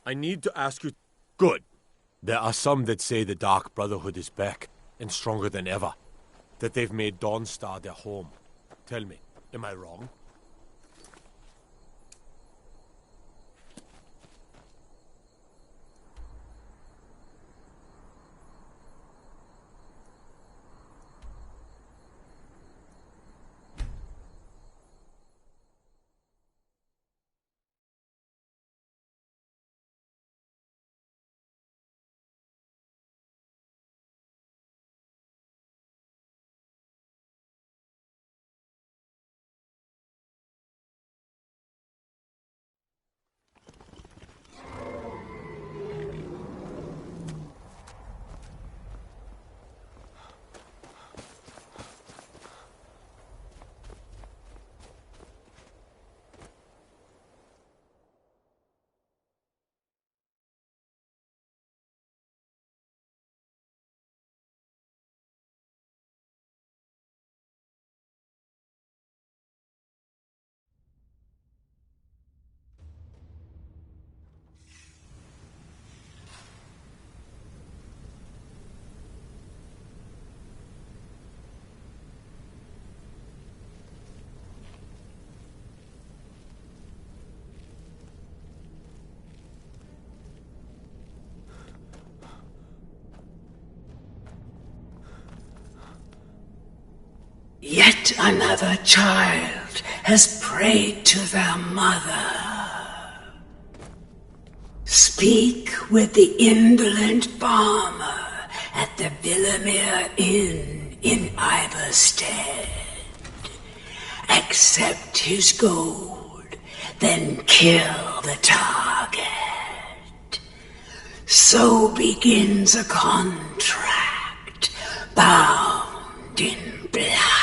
I need to ask you... Good. There are some that say the Dark Brotherhood is back, and stronger than ever. That they've made Dawnstar their home. Tell me, am I wrong? Yet another child has prayed to their mother. Speak with the indolent farmer at the Villamere Inn in Iverstead. Accept his gold, then kill the target. So begins a contract bound in blood.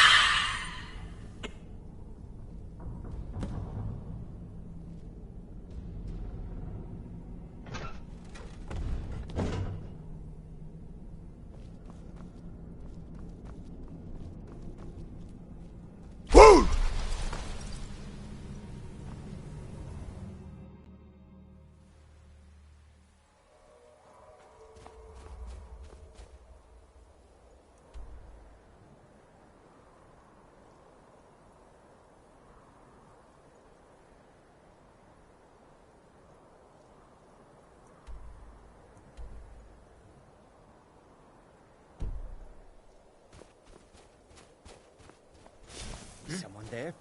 Someone there?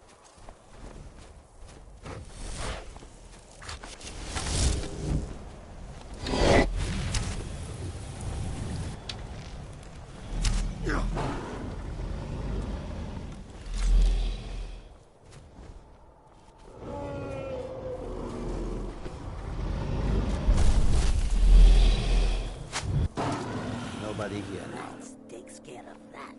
Nobody here now. Takes care of that.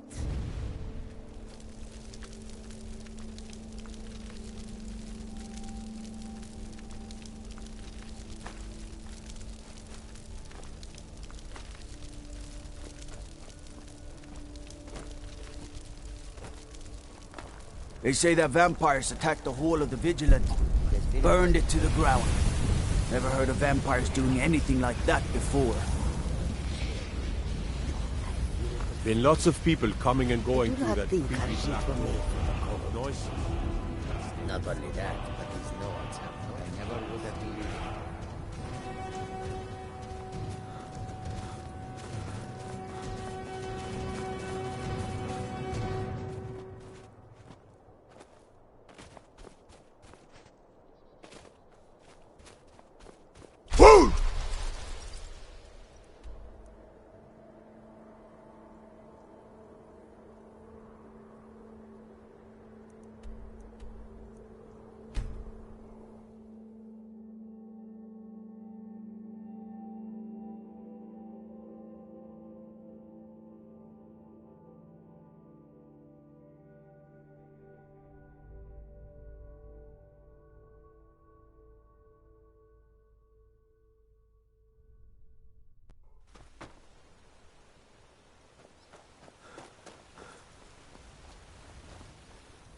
They say that vampires attacked the whole of the Vigilant, burned it to the ground. Never heard of vampires doing anything like that before. Been lots of people coming and going Do through not that think creepy our sheep black were made hole. for the cold. Noise. Not only that, but these lords have what I never would have believed.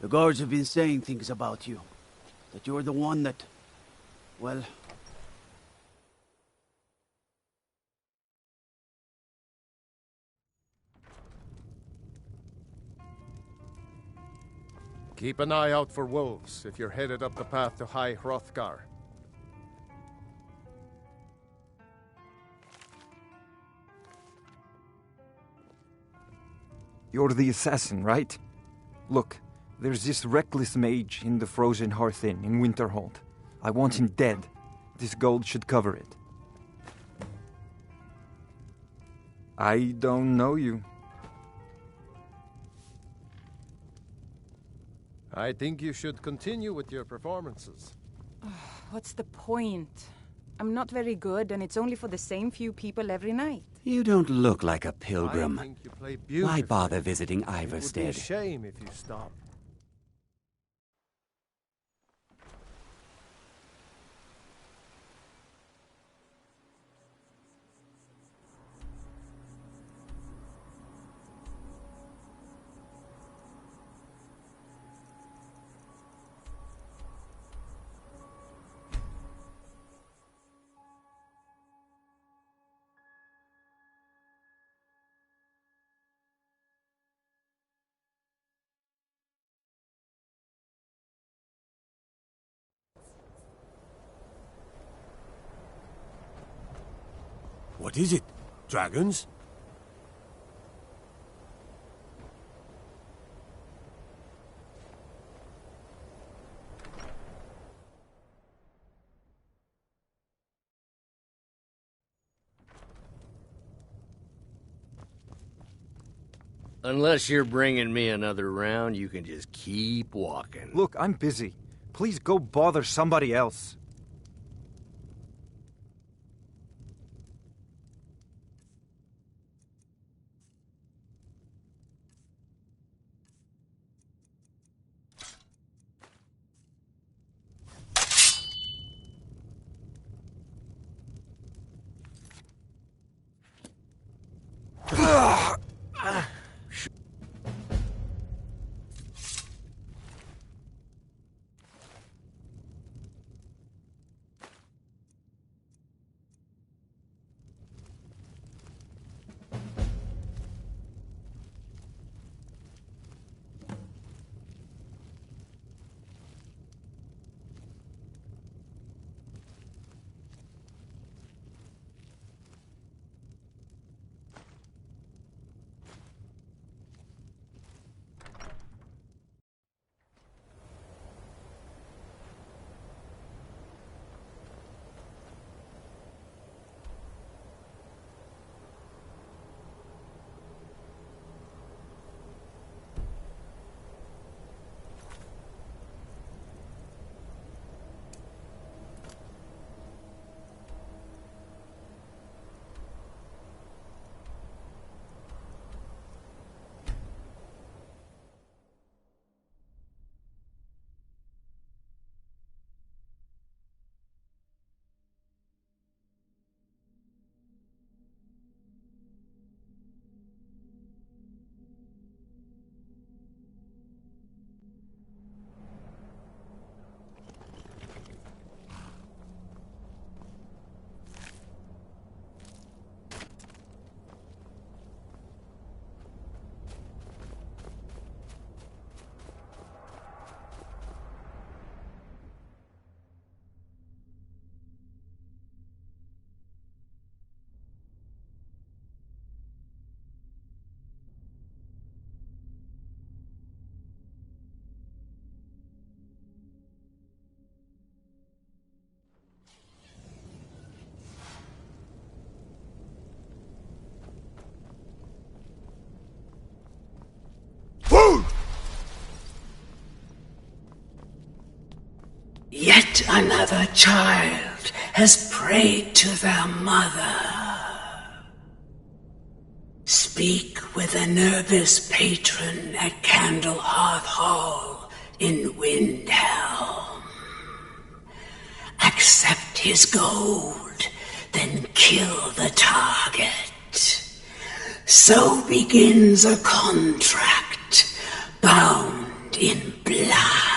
The guards have been saying things about you. That you're the one that... well... Keep an eye out for wolves if you're headed up the path to High Hrothgar. You're the assassin, right? Look, there's this reckless mage in the Frozen Hearth Inn in Winterhold. I want him dead. This gold should cover it. I don't know you. I think you should continue with your performances. What's the point? I'm not very good, and it's only for the same few people every night. You don't look like a I pilgrim. think you play beautifully. Why bother visiting It would be a Ivarstead? shame if you stopped. What is it? Dragons? Unless you're bringing me another round, you can just keep walking. Look, I'm busy. Please go bother somebody else. Yet another child has prayed to their mother. Speak with the Nervous patron at Candlehearth Hall in Windhelm. Accept his gold, then kill the target. So begins a contract bound in blood.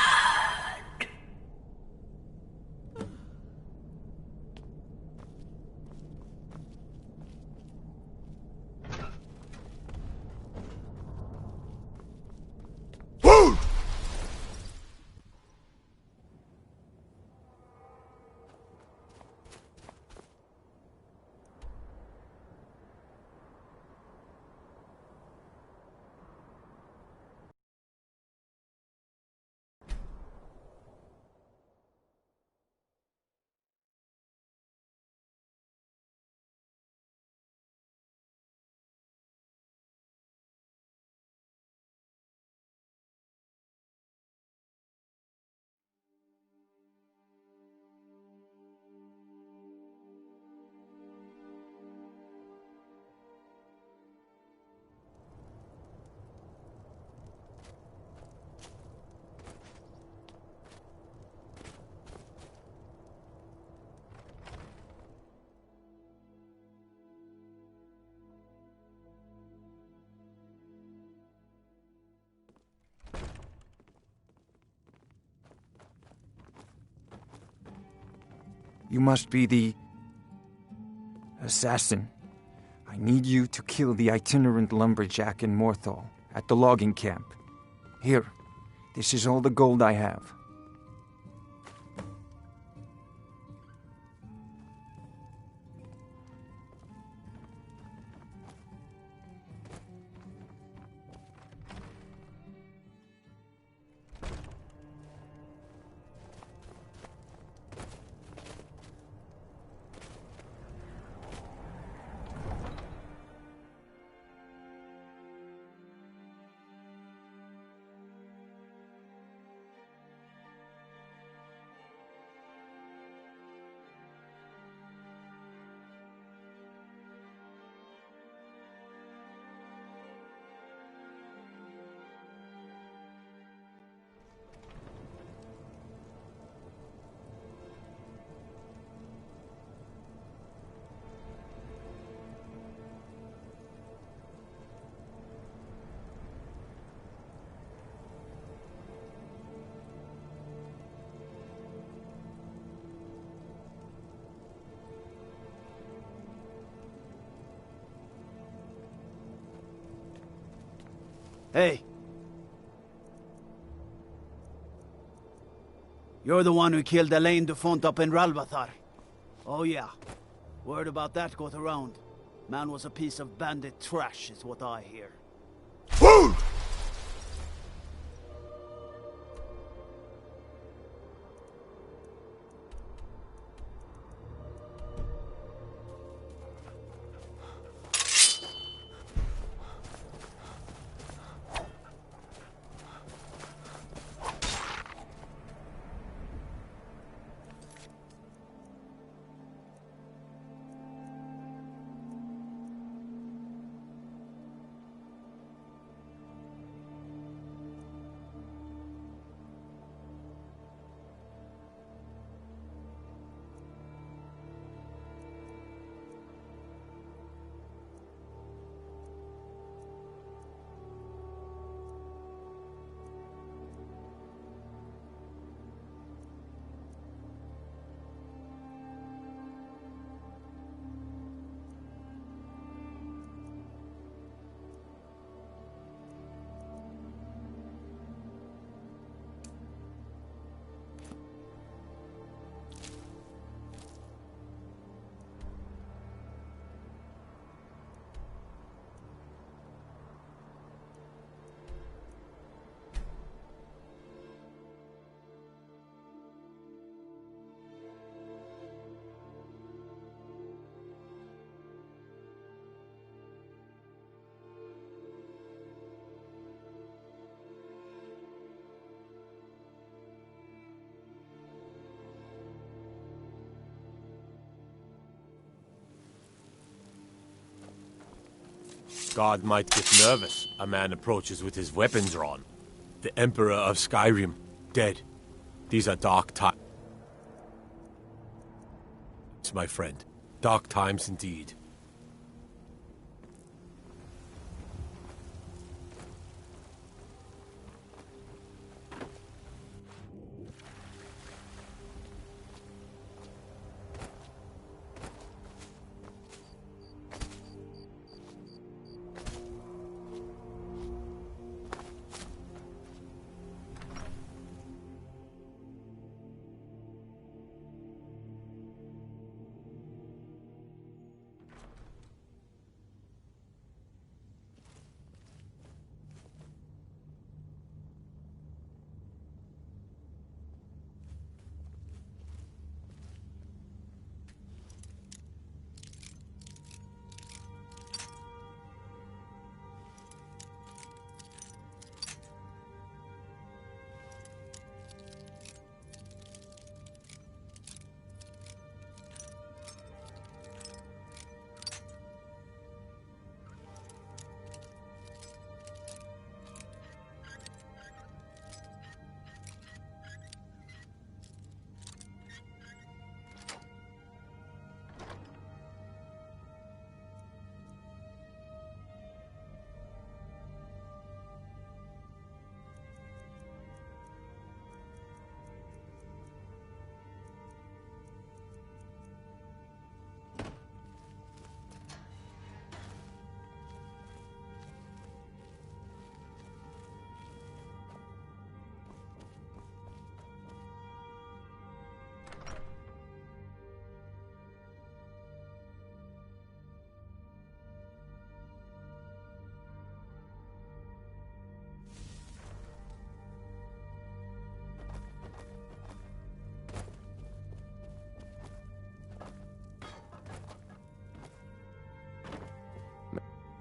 You must be the assassin. I need you to kill the itinerant lumberjack in Morthal at the logging camp. Here, this is all the gold I have. Hey. You're the one who killed Elaine Defont up in Ralvathar. Oh yeah. Word about that got around. Man was a piece of bandit trash, is what I hear. God might get nervous. A man approaches with his weapons drawn. The Emperor of Skyrim, dead. These are dark times. My friend. Dark times indeed.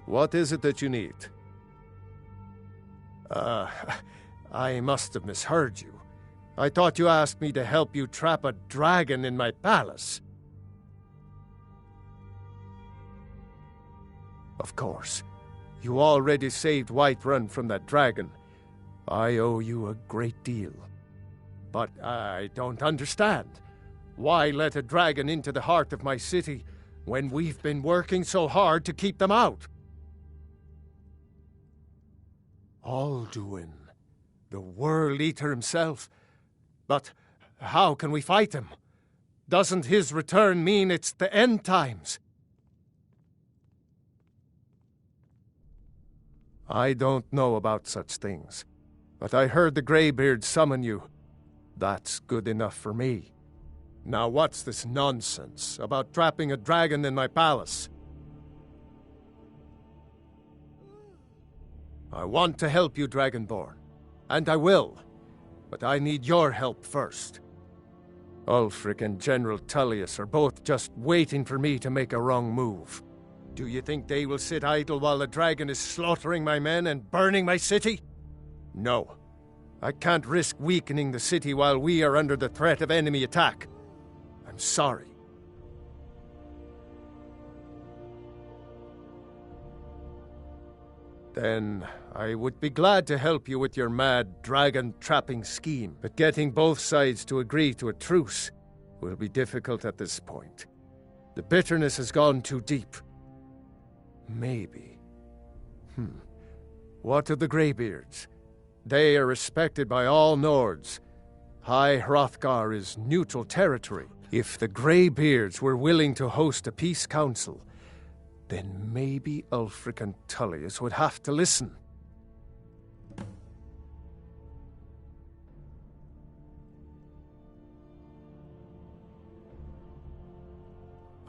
What is it that you need? I must have misheard you. I thought you asked me to help you trap a dragon in my palace. Of course. You already saved Whiterun from that dragon. I owe you a great deal. But I don't understand. Why let a dragon into the heart of my city when we've been working so hard to keep them out? Alduin, the World Eater himself. But how can we fight him? Doesn't his return mean it's the end times? I don't know about such things, but I heard the Greybeard summon you. That's good enough for me. Now what's this nonsense about trapping a dragon in my palace? I want to help you, Dragonborn, and I will, but I need your help first. Ulfric and General Tullius are both just waiting for me to make a wrong move. Do you think they will sit idle while the dragon is slaughtering my men and burning my city? No. I can't risk weakening the city while we are under the threat of enemy attack. I'm sorry. Then I would be glad to help you with your mad dragon-trapping scheme, but getting both sides to agree to a truce will be difficult at this point. The bitterness has gone too deep. Maybe. What of the Greybeards? They are respected by all Nords. High Hrothgar is neutral territory. If the Greybeards were willing to host a peace council, then maybe Ulfric and Tullius would have to listen.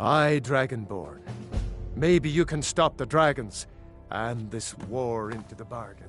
Aye, Dragonborn. Maybe you can stop the dragons, and this war into the bargain.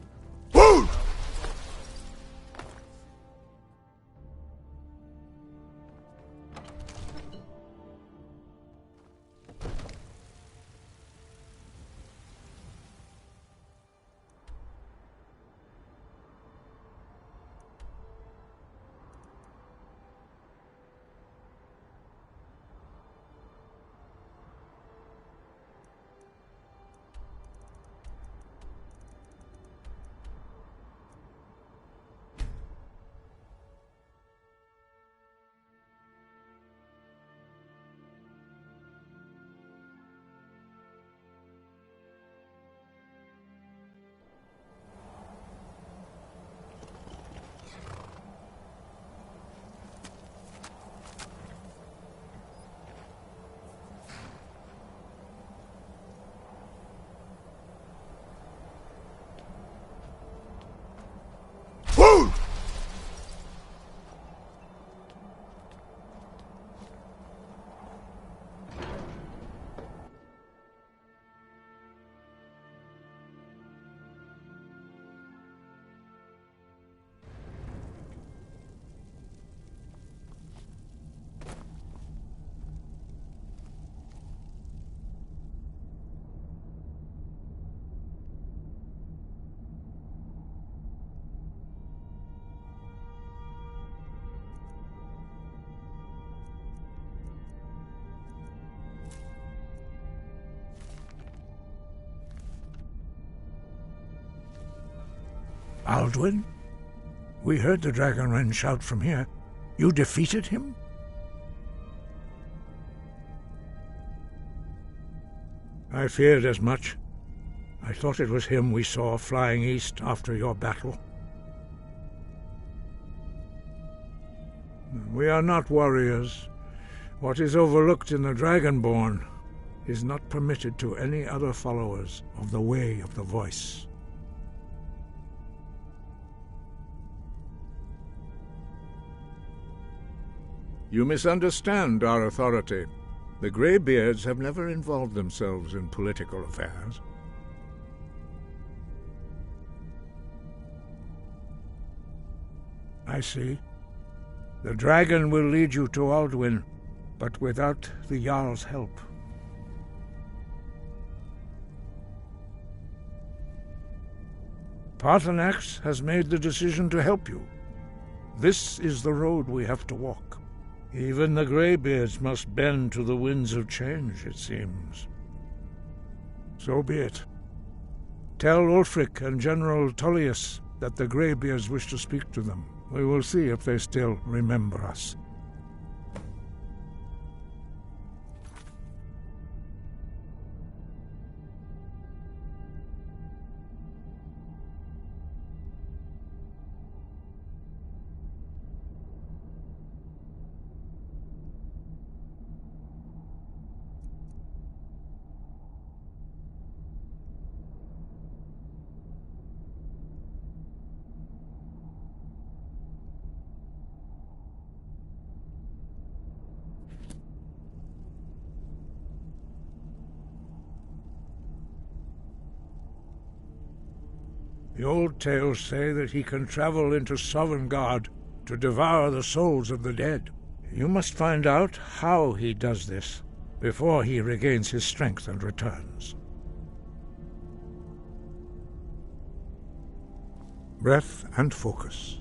Alduin? We heard the Dragonren shout from here. You defeated him? I feared as much. I thought it was him we saw flying east after your battle. We are not warriors. What is overlooked in the Dragonborn is not permitted to any other followers of the Way of the Voice. You misunderstand our authority. The Greybeards have never involved themselves in political affairs. I see. The dragon will lead you to Alduin, but without the Jarl's help. Paarthurnax has made the decision to help you. This is the road we have to walk. Even the Greybeards must bend to the winds of change, it seems. So be it. Tell Ulfric and General Tullius that the Greybeards wish to speak to them. We will see if they still remember us. The old tales say that he can travel into Sovngarde to devour the souls of the dead. You must find out how he does this before he regains his strength and returns. Breath and focus.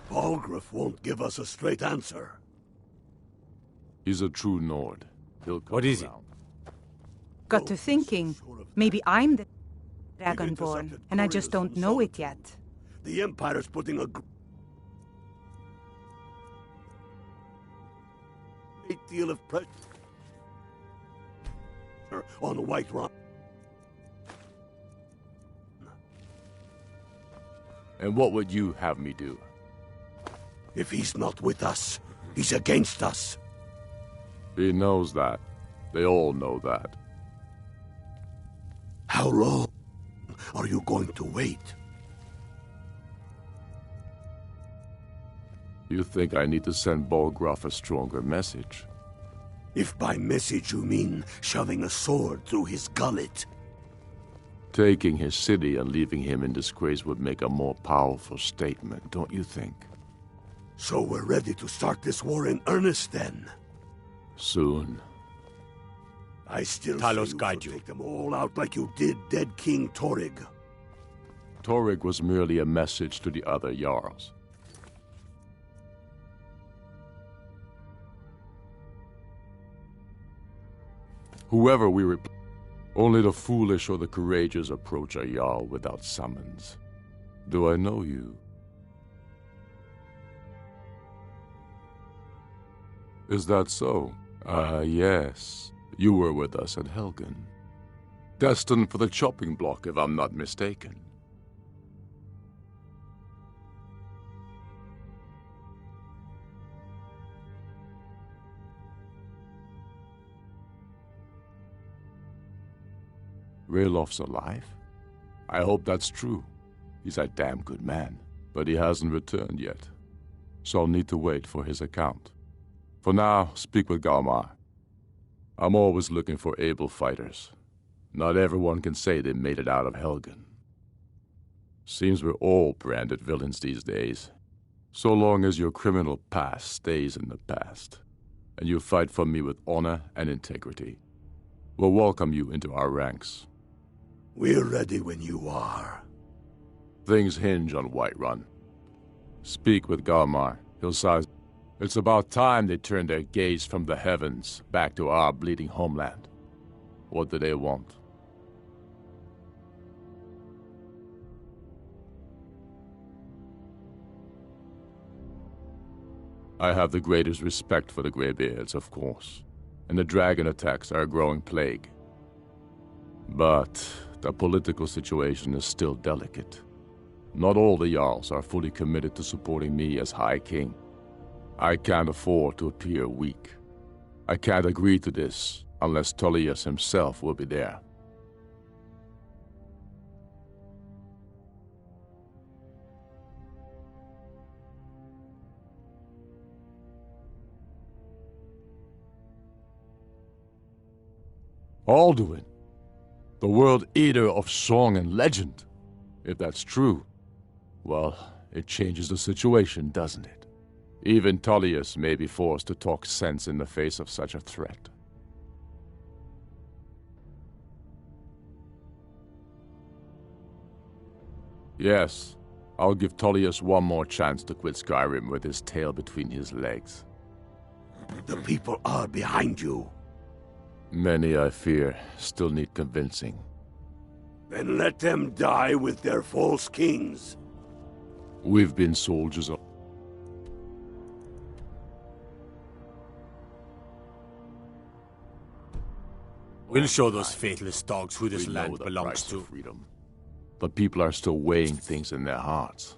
Balgruuf won't give us a straight answer. He's a true Nord. He'll come What is around. Got to thinking, maybe I'm the Dragonborn, and I just don't know it yet. The Empire's putting a great deal of pressure on Whiterun. And what would you have me do? If he's not with us, he's against us. He knows that. They all know that. How long are you going to wait? You think I need to send Balgruuf a stronger message? If by message you mean shoving a sword through his gullet. Taking his city and leaving him in disgrace would make a more powerful statement, don't you think? So we're ready to start this war in earnest then? Soon. I still Talos say guide should you. take them all out like you did dead King Torrig. Torrig was merely a message to the other Jarls. Whoever we replace, only the foolish or the courageous approach a Jarl without summons. Do I know you? Is that so? Ah, yes. You were with us at Helgen. Destined for the chopping block, if I'm not mistaken. Railof's alive? I hope that's true. He's a damn good man, but he hasn't returned yet. So I'll need to wait for his account. For now, speak with Galmar. I'm always looking for able fighters. Not everyone can say they made it out of Helgen. Seems we're all branded villains these days, so long as your criminal past stays in the past. and you fight for me with honor and integrity. We'll welcome you into our ranks. We're ready when you are. Things hinge on Whiterun. Speak with Galmar. He'll size. It's about time they turn their gaze from the heavens back to our bleeding homeland. What do they want? I have the greatest respect for the Greybeards, of course, and the dragon attacks are a growing plague. But the political situation is still delicate. Not all the Jarls are fully committed to supporting me as High King. I can't afford to appear weak. I can't agree to this unless Tullius himself will be there. Alduin, the world eater of song and legend. If that's true, well, it changes the situation, doesn't it? Even Tullius may be forced to talk sense in the face of such a threat. Yes, I'll give Tullius one more chance to quit Skyrim with his tail between his legs. The people are behind you. Many, I fear, still need convincing. Then let them die with their false kings. We've been soldiers of... We'll show those faithless dogs who this We know land the belongs price to. of freedom. The people are still weighing things in their hearts.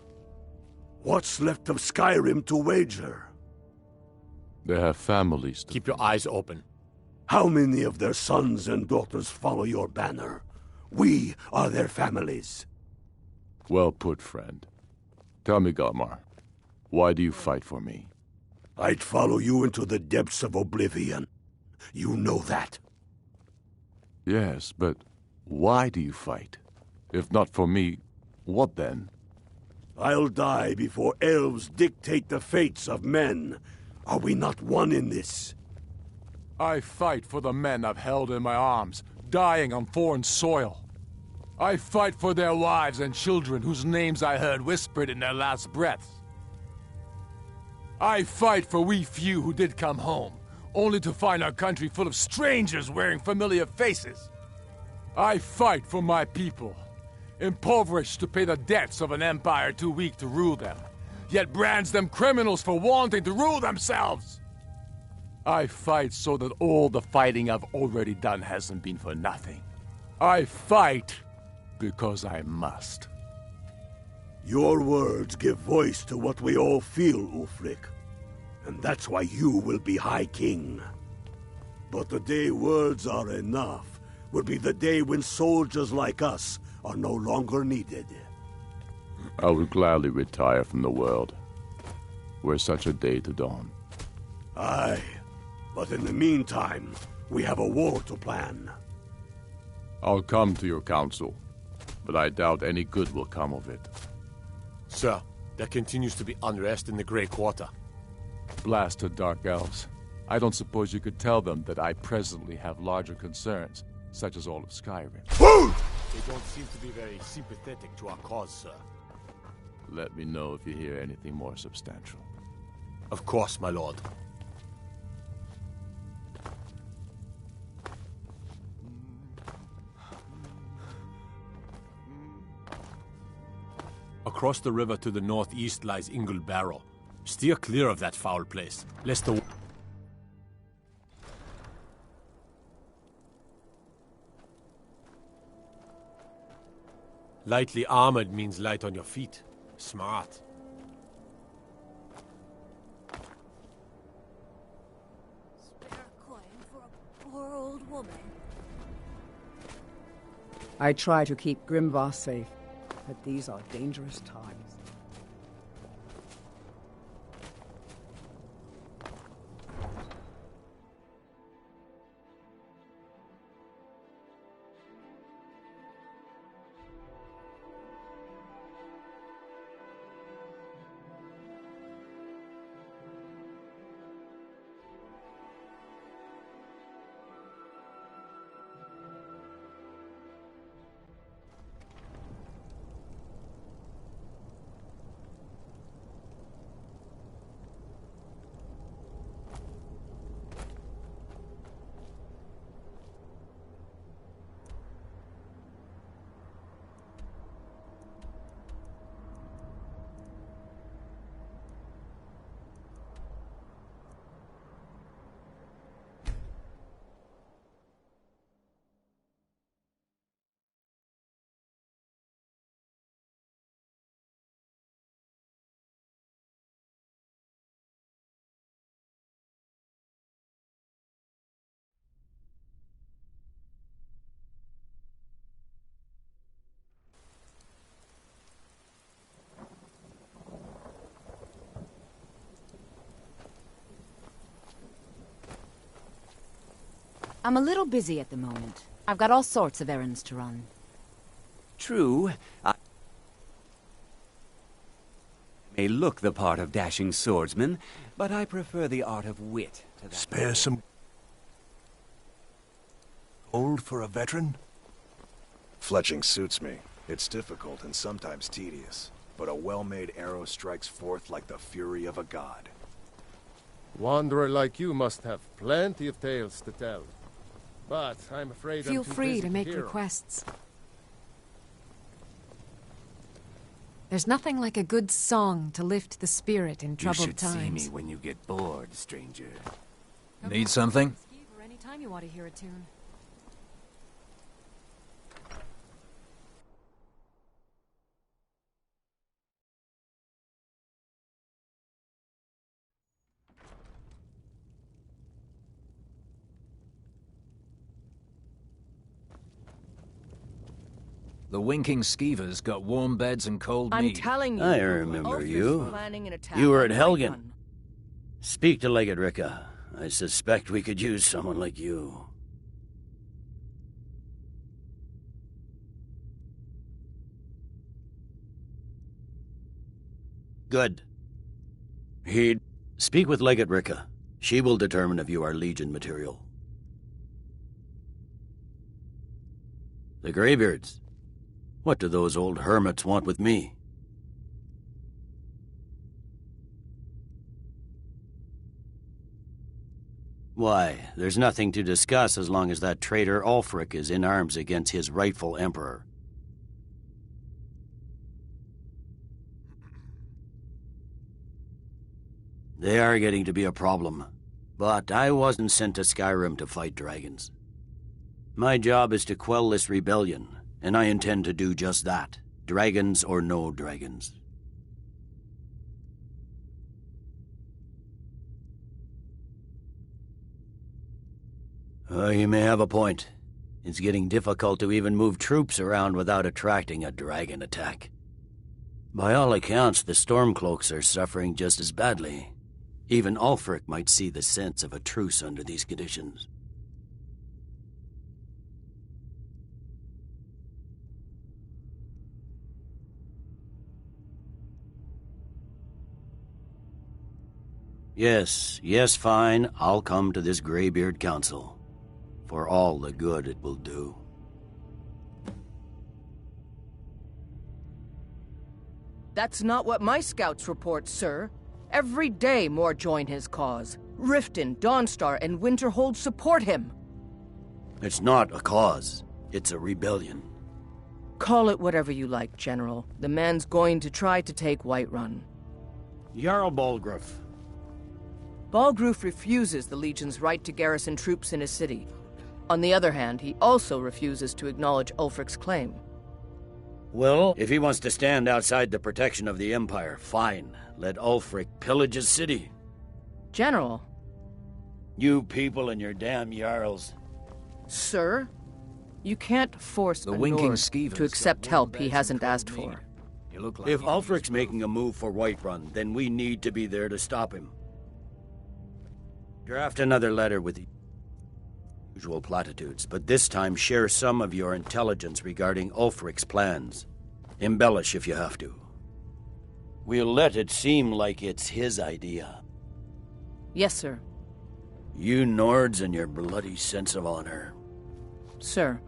What's left of Skyrim to wager? They have families to... Keep your eyes open. How many of their sons and daughters follow your banner? We are their families. Well put, friend. Tell me, Galmar, why do you fight for me? I'd follow you into the depths of oblivion. You know that. Yes, but why do you fight? If not for me, what then? I'll die before elves dictate the fates of men. Are we not one in this? I fight for the men I've held in my arms, dying on foreign soil. I fight for their wives and children whose names I heard whispered in their last breaths. I fight for we few who did come home, only to find our country full of strangers wearing familiar faces. I fight for my people, impoverished to pay the debts of an empire too weak to rule them, yet brands them criminals for wanting to rule themselves. I fight so that all the fighting I've already done hasn't been for nothing. I fight because I must. Your words give voice to what we all feel, Ulfric. And that's why you will be High King. But the day words are enough will be the day when soldiers like us are no longer needed. I would gladly retire from the world, were such a day to dawn. Aye, but in the meantime, we have a war to plan. I'll come to your council, but I doubt any good will come of it. Sir, there continues to be unrest in the Grey Quarter. Blasted Dark Elves. I don't suppose you could tell them that I presently have larger concerns, such as all of Skyrim. They don't seem to be very sympathetic to our cause, sir. Let me know if you hear anything more substantial. Of course, my lord. Across the river to the northeast lies Ingle Barrow. Steer clear of that foul place, lest the... Lightly armored means light on your feet. Smart. Spare a coin for a poor old woman. I try to keep Grimvar safe, but these are dangerous times. I'm a little busy at the moment. I've got all sorts of errands to run. True, I may look the part of dashing swordsman, but I prefer the art of wit to that. Spare some gold for a veteran? Fletching suits me. It's difficult and sometimes tedious, but a well-made arrow strikes forth like the fury of a god. Wanderer like you must have plenty of tales to tell. But I'm afraid Feel I'm too free busy to make hear 'em. requests. There's nothing like a good song to lift the spirit in troubled You should times. see me when you get bored, stranger. Need something? Or anytime you want to hear a tune. The winking skeevers got warm beds and cold I'm meat. telling you. I remember Ulfric's you. planning an attack You were on at Helgen. Whiterun. Speak to Legate Ricka. I suspect we could use someone like you. Good. He'd speak with Legate Ricka. She will determine if you are Legion material. The Greybeards. What do those old hermits want with me? Why, there's nothing to discuss as long as that traitor Ulfric is in arms against his rightful emperor. They are getting to be a problem, but I wasn't sent to Skyrim to fight dragons. My job is to quell this rebellion, and I intend to do just that, dragons or no dragons. You may have a point. It's getting difficult to even move troops around without attracting a dragon attack. By all accounts, the Stormcloaks are suffering just as badly. Even Ulfric might see the sense of a truce under these conditions. Yes, fine. I'll come to this Greybeard Council. For all the good it will do. That's not what my scouts report, sir. Every day more join his cause. Riften, Dawnstar, and Winterhold support him. It's not a cause. It's a rebellion. Call it whatever you like, General. The man's going to try to take Whiterun. Jarl Balgruuf. Balgruuf refuses the Legion's right to garrison troops in his city. On the other hand, he also refuses to acknowledge Ulfric's claim. Well, if he wants to stand outside the protection of the Empire, fine. Let Ulfric pillage his city. General. You people and your damn Jarls. Sir? You can't force The a winking Nord skeevers to accept help he hasn't asked for. You look like If Ulfric's making a move for Whiterun, then we need to be there to stop him. Draft another letter with the usual platitudes, but this time share some of your intelligence regarding Ulfric's plans. Embellish if you have to. We'll let it seem like it's his idea. Yes, sir. You Nords and your bloody sense of honor. Sir.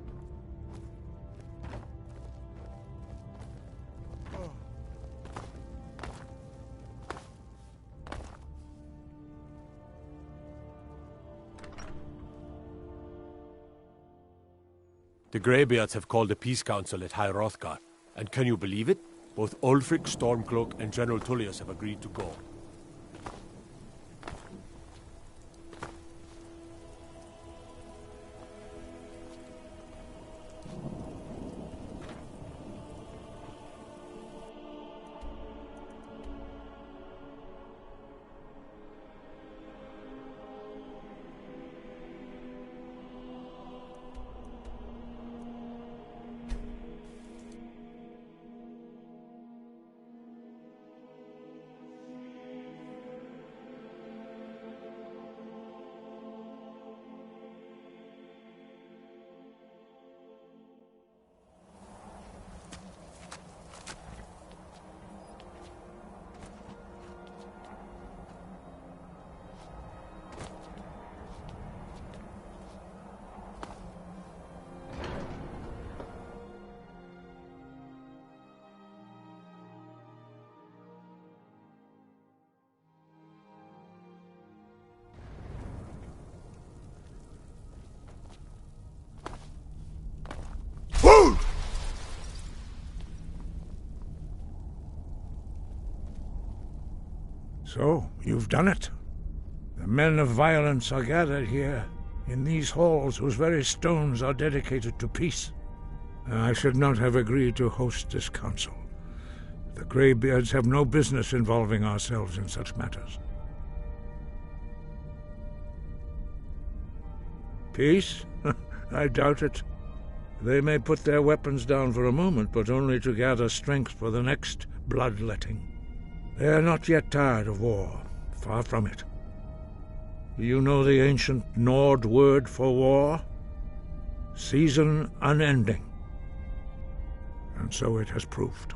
The Greybeards have called a peace council at High Hrothgar, and can you believe it? Both Ulfric, Stormcloak, and General Tullius have agreed to go. So, you've done it. The men of violence are gathered here, in these halls whose very stones are dedicated to peace. I should not have agreed to host this council. The Greybeards have no business involving ourselves in such matters. Peace? I doubt it. They may put their weapons down for a moment, but only to gather strength for the next bloodletting. They are not yet tired of war. Far from it. Do you know the ancient Nord word for war? Season unending. And so it has proved.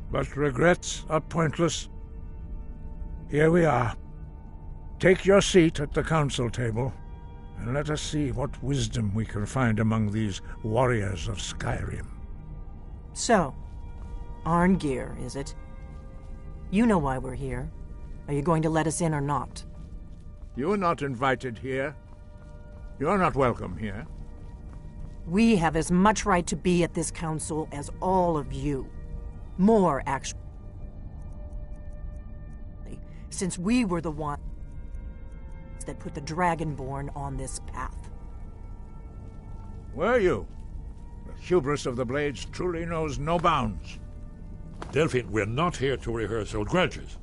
But regrets are pointless. Here we are. Take your seat at the council table, and let us see what wisdom we can find among these warriors of Skyrim. So, Arngeir, is it? You know why we're here. Are you going to let us in or not? You're not invited here. You're not welcome here. We have as much right to be at this council as all of you. More, actually. Since we were the ones that put the Dragonborn on this path. Were you? The hubris of the Blades truly knows no bounds. Delphine, we're not here to rehearse old grudges.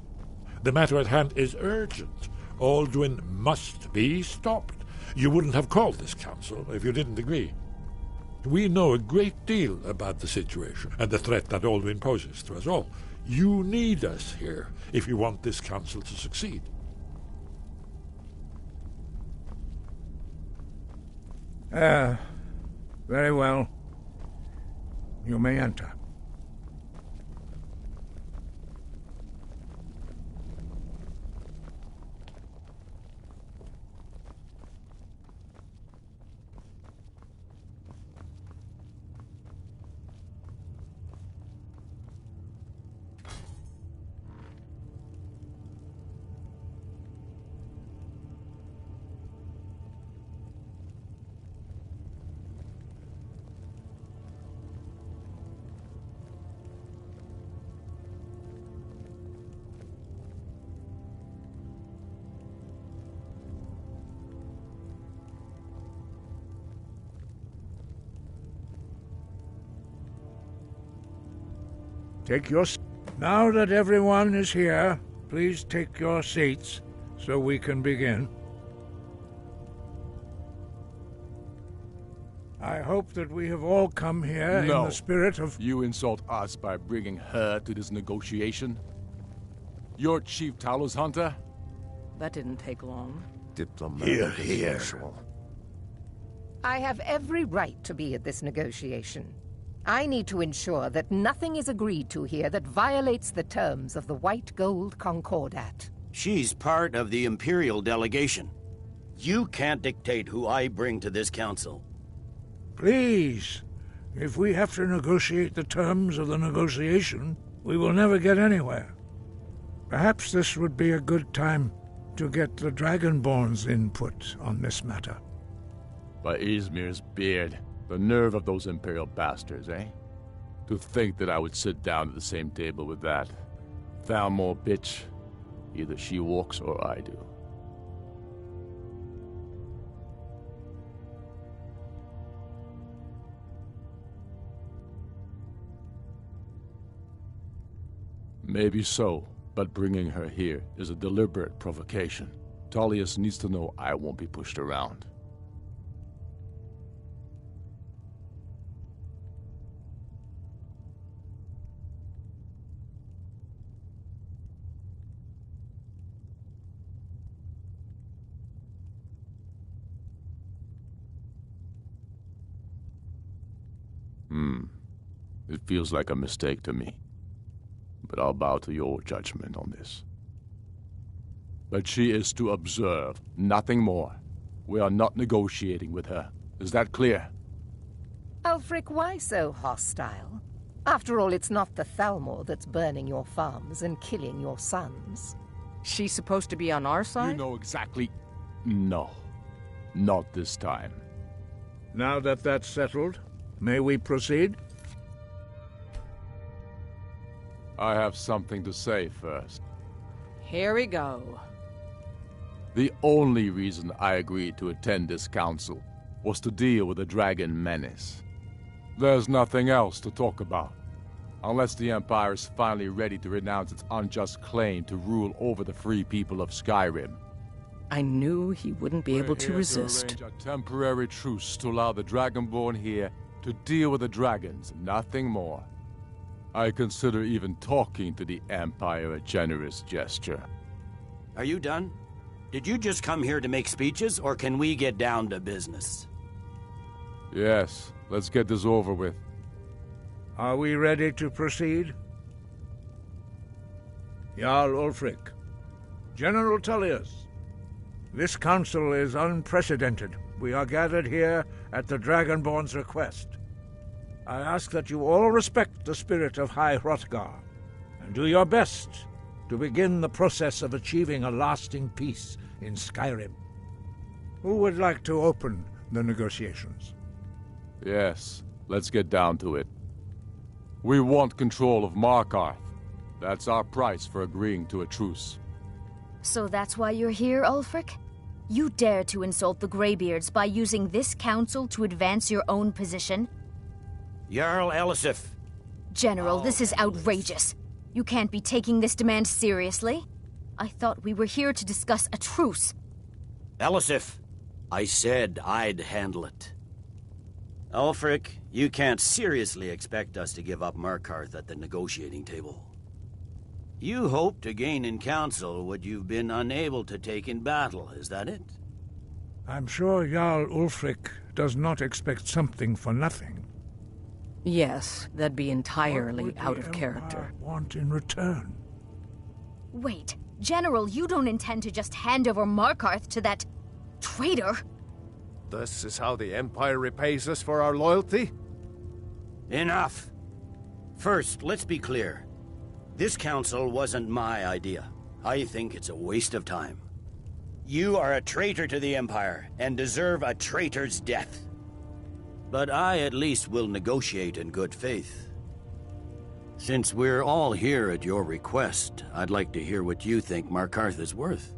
The matter at hand is urgent. Alduin must be stopped. You wouldn't have called this council if you didn't agree. We know a great deal about the situation and the threat that Alduin poses to us all. You need us here if you want this council to succeed. Very well. You may enter. Now that everyone is here, please take your seats so we can begin. I hope that we have all come here in the spirit of... You insult us by bringing her to this negotiation? You're Chief Talos Hunter? That didn't take long. Diplomatic as usual. I have every right to be at this negotiation. I need to ensure that nothing is agreed to here that violates the terms of the White Gold Concordat. She's part of the Imperial delegation. You can't dictate who I bring to this council. Please, if we have to negotiate the terms of the negotiation, we will never get anywhere. Perhaps this would be a good time to get the Dragonborn's input on this matter. By Izmir's beard. The nerve of those Imperial bastards, eh? To think that I would sit down at the same table with that Thalmor bitch. Either she walks or I do. Maybe so, but bringing her here is a deliberate provocation. Tullius needs to know I won't be pushed around. It feels like a mistake to me, but I'll bow to your judgment on this. But she is to observe, nothing more. We are not negotiating with her. Is that clear? Ulfric, why so hostile? After all, it's not the Thalmor that's burning your farms and killing your sons. She's supposed to be on our side? You know exactly... No. Not this time. Now that that's settled, may we proceed? I have something to say first. Here we go. The only reason I agreed to attend this council was to deal with the dragon menace. There's nothing else to talk about, unless the Empire is finally ready to renounce its unjust claim to rule over the free people of Skyrim. I knew he wouldn't be able to resist. To arrange a temporary truce to allow the Dragonborn here to deal with the dragons, nothing more. I consider even talking to the Empire a generous gesture. Are you done? Did you just come here to make speeches, or can we get down to business? Yes, let's get this over with. Are we ready to proceed? Jarl Ulfric, General Tullius, this council is unprecedented. We are gathered here at the Dragonborn's request. I ask that you all respect the spirit of High Hrothgar, and do your best to begin the process of achieving a lasting peace in Skyrim. Who would like to open the negotiations? Yes, let's get down to it. We want control of Markarth. That's our price for agreeing to a truce. So that's why you're here, Ulfric? You dare to insult the Greybeards by using this council to advance your own position? Jarl Elisif. General, this is outrageous. You can't be taking this demand seriously. I thought we were here to discuss a truce. Elisif, I said I'd handle it. Ulfric, you can't seriously expect us to give up Markarth at the negotiating table. You hope to gain in council what you've been unable to take in battle, is that it? I'm sure Jarl Ulfric does not expect something for nothing. Yes, that'd be entirely out of character. Want in return? Wait, General, you don't intend to just hand over Markarth to that traitor? This is how the Empire repays us for our loyalty? Enough! First, let's be clear. This council wasn't my idea. I think it's a waste of time. You are a traitor to the Empire, and deserve a traitor's death. But I at least will negotiate in good faith. Since we're all here at your request, I'd like to hear what you think Markarth is worth.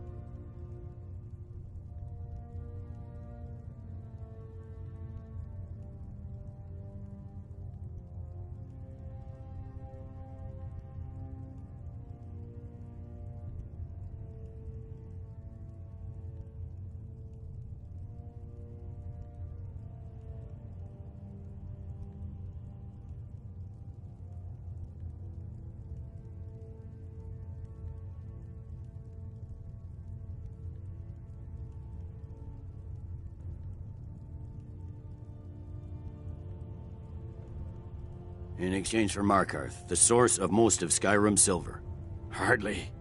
In exchange for Markarth, the source of most of Skyrim's silver. Hardly.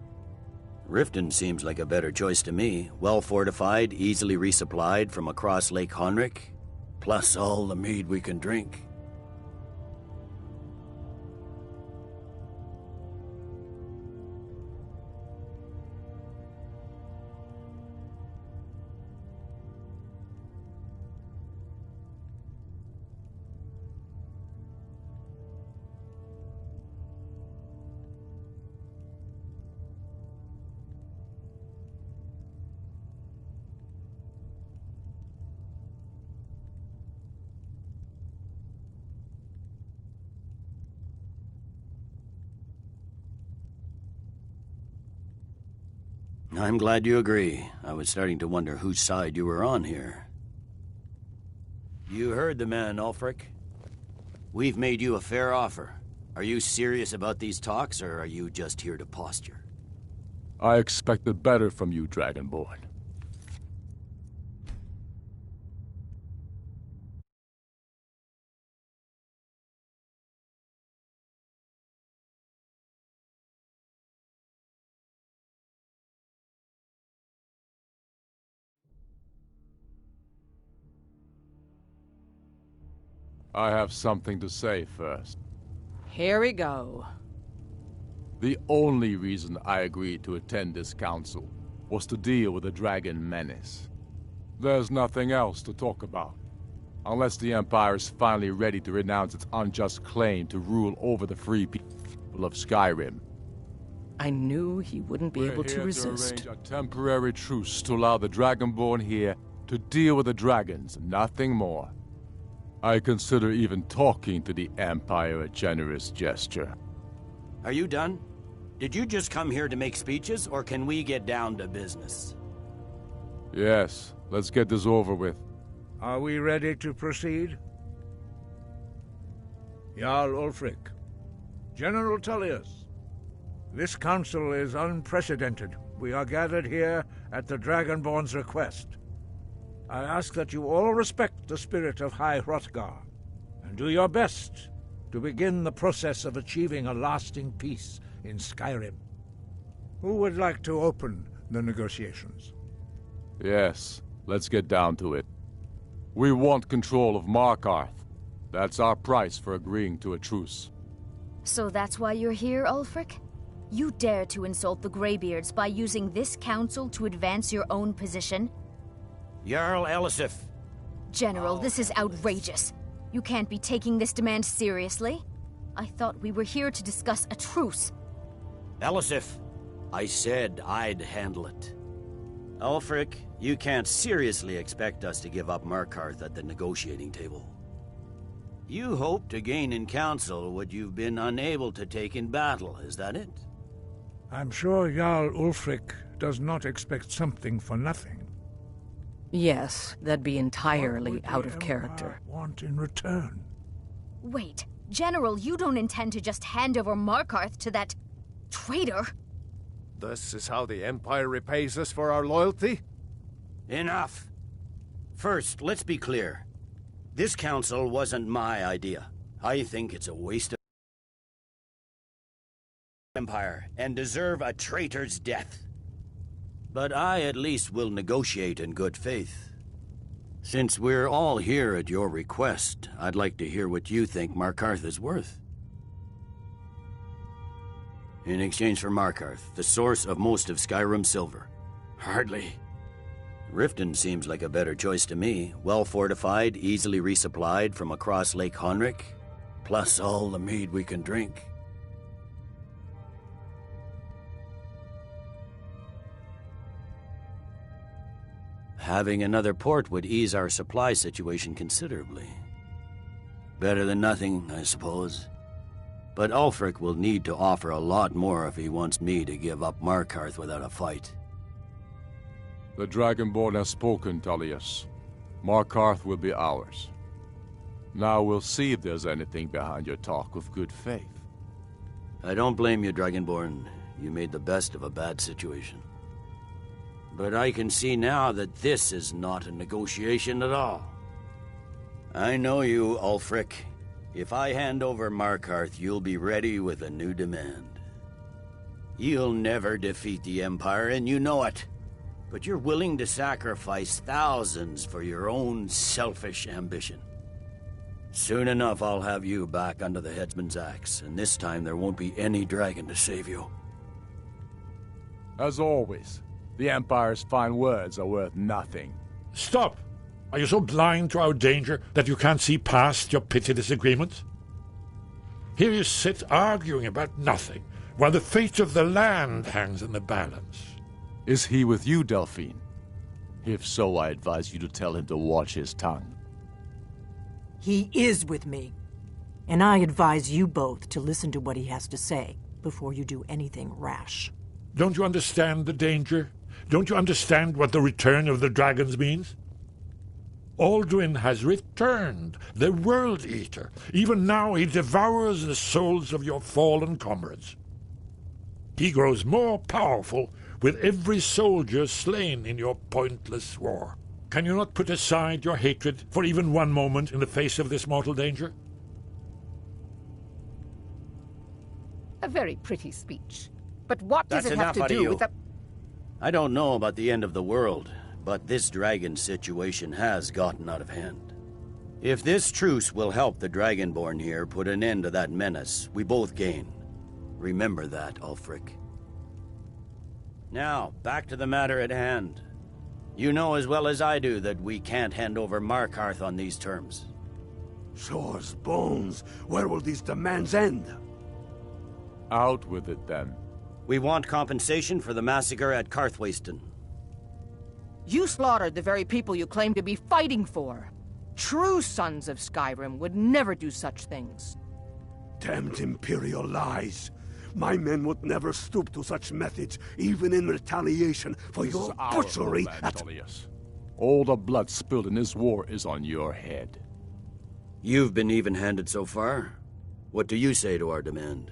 Riften seems like a better choice to me. Well fortified, easily resupplied from across Lake Honric, plus all the mead we can drink. I'm glad you agree. I was starting to wonder whose side you were on here. You heard the man, Ulfric. We've made you a fair offer. Are you serious about these talks, or are you just here to posture? I expected better from you, Dragonborn. I have something to say first. Here we go. The only reason I agreed to attend this council was to deal with the dragon menace. There's nothing else to talk about, unless the Empire is finally ready to renounce its unjust claim to rule over the free people of Skyrim. I knew he wouldn't be able to We're resist. here to arrange a temporary truce to allow the Dragonborn here to deal with the dragons, nothing more. I consider even talking to the Empire a generous gesture. Are you done? Did you just come here to make speeches, or can we get down to business? Yes, let's get this over with. Are we ready to proceed? Jarl Ulfric, General Tullius, this council is unprecedented. We are gathered here at the Dragonborn's request. I ask that you all respect the spirit of High Hrothgar, and do your best to begin the process of achieving a lasting peace in Skyrim. Who would like to open the negotiations? Yes, let's get down to it. We want control of Markarth. That's our price for agreeing to a truce. So that's why you're here, Ulfric? You dare to insult the Greybeards by using this council to advance your own position? Jarl Elisif. General, this is outrageous. You can't be taking this demand seriously. I thought we were here to discuss a truce. Elisif, I said I'd handle it. Ulfric, you can't seriously expect us to give up Markarth at the negotiating table. You hope to gain in council what you've been unable to take in battle, is that it? I'm sure Jarl Ulfric does not expect something for nothing. Yes, that'd be entirely out of character. Want in return? Wait, General, you don't intend to just hand over Markarth to that traitor? This is how the Empire repays us for our loyalty? Enough. First, let's be clear. This council wasn't my idea. I think it's a waste of Empire and deserve a traitor's death. But I at least will negotiate in good faith. Since we're all here at your request, I'd like to hear what you think Markarth is worth. In exchange for Markarth, the source of most of Skyrim's silver. Hardly. Riften seems like a better choice to me. Well-fortified, easily resupplied from across Lake Honric, plus all the mead we can drink. Having another port would ease our supply situation considerably. Better than nothing, I suppose. But Ulfric will need to offer a lot more if he wants me to give up Markarth without a fight. The Dragonborn has spoken, Tullius. Markarth will be ours. Now we'll see if there's anything behind your talk of good faith. I don't blame you, Dragonborn. You made the best of a bad situation. But I can see now that this is not a negotiation at all. I know you, Ulfric. If I hand over Markarth, you'll be ready with a new demand. You'll never defeat the Empire, and you know it. But you're willing to sacrifice thousands for your own selfish ambition. Soon enough, I'll have you back under the headsman's axe, and this time there won't be any dragon to save you. As always, the Empire's fine words are worth nothing. Stop! Are you so blind to our danger that you can't see past your petty disagreements? Here you sit arguing about nothing, while the fate of the land hangs in the balance. Is he with you, Delphine? If so, I advise you to tell him to watch his tongue. He is with me. And I advise you both to listen to what he has to say before you do anything rash. Don't you understand the danger? Don't you understand what the return of the dragons means? Alduin has returned, the World Eater. Even now he devours the souls of your fallen comrades. He grows more powerful with every soldier slain in your pointless war. Can you not put aside your hatred for even one moment in the face of this mortal danger? A very pretty speech. But what does That's it have enough to out of do you. with the... I don't know about the end of the world, but this dragon situation has gotten out of hand. If this truce will help the Dragonborn here put an end to that menace, we both gain. Remember that, Ulfric. Now, back to the matter at hand. You know as well as I do that we can't hand over Markarth on these terms. Shores, bones, where will these demands end? Out with it, then. We want compensation for the massacre at Carthwayston. You slaughtered the very people you claim to be fighting for. True sons of Skyrim would never do such things. Damned Imperial lies. My men would never stoop to such methods, even in retaliation for This your is our butchery homeland, at... Tullius. All the blood spilled in this war is on your head. You've been even-handed so far. What do you say to our demand?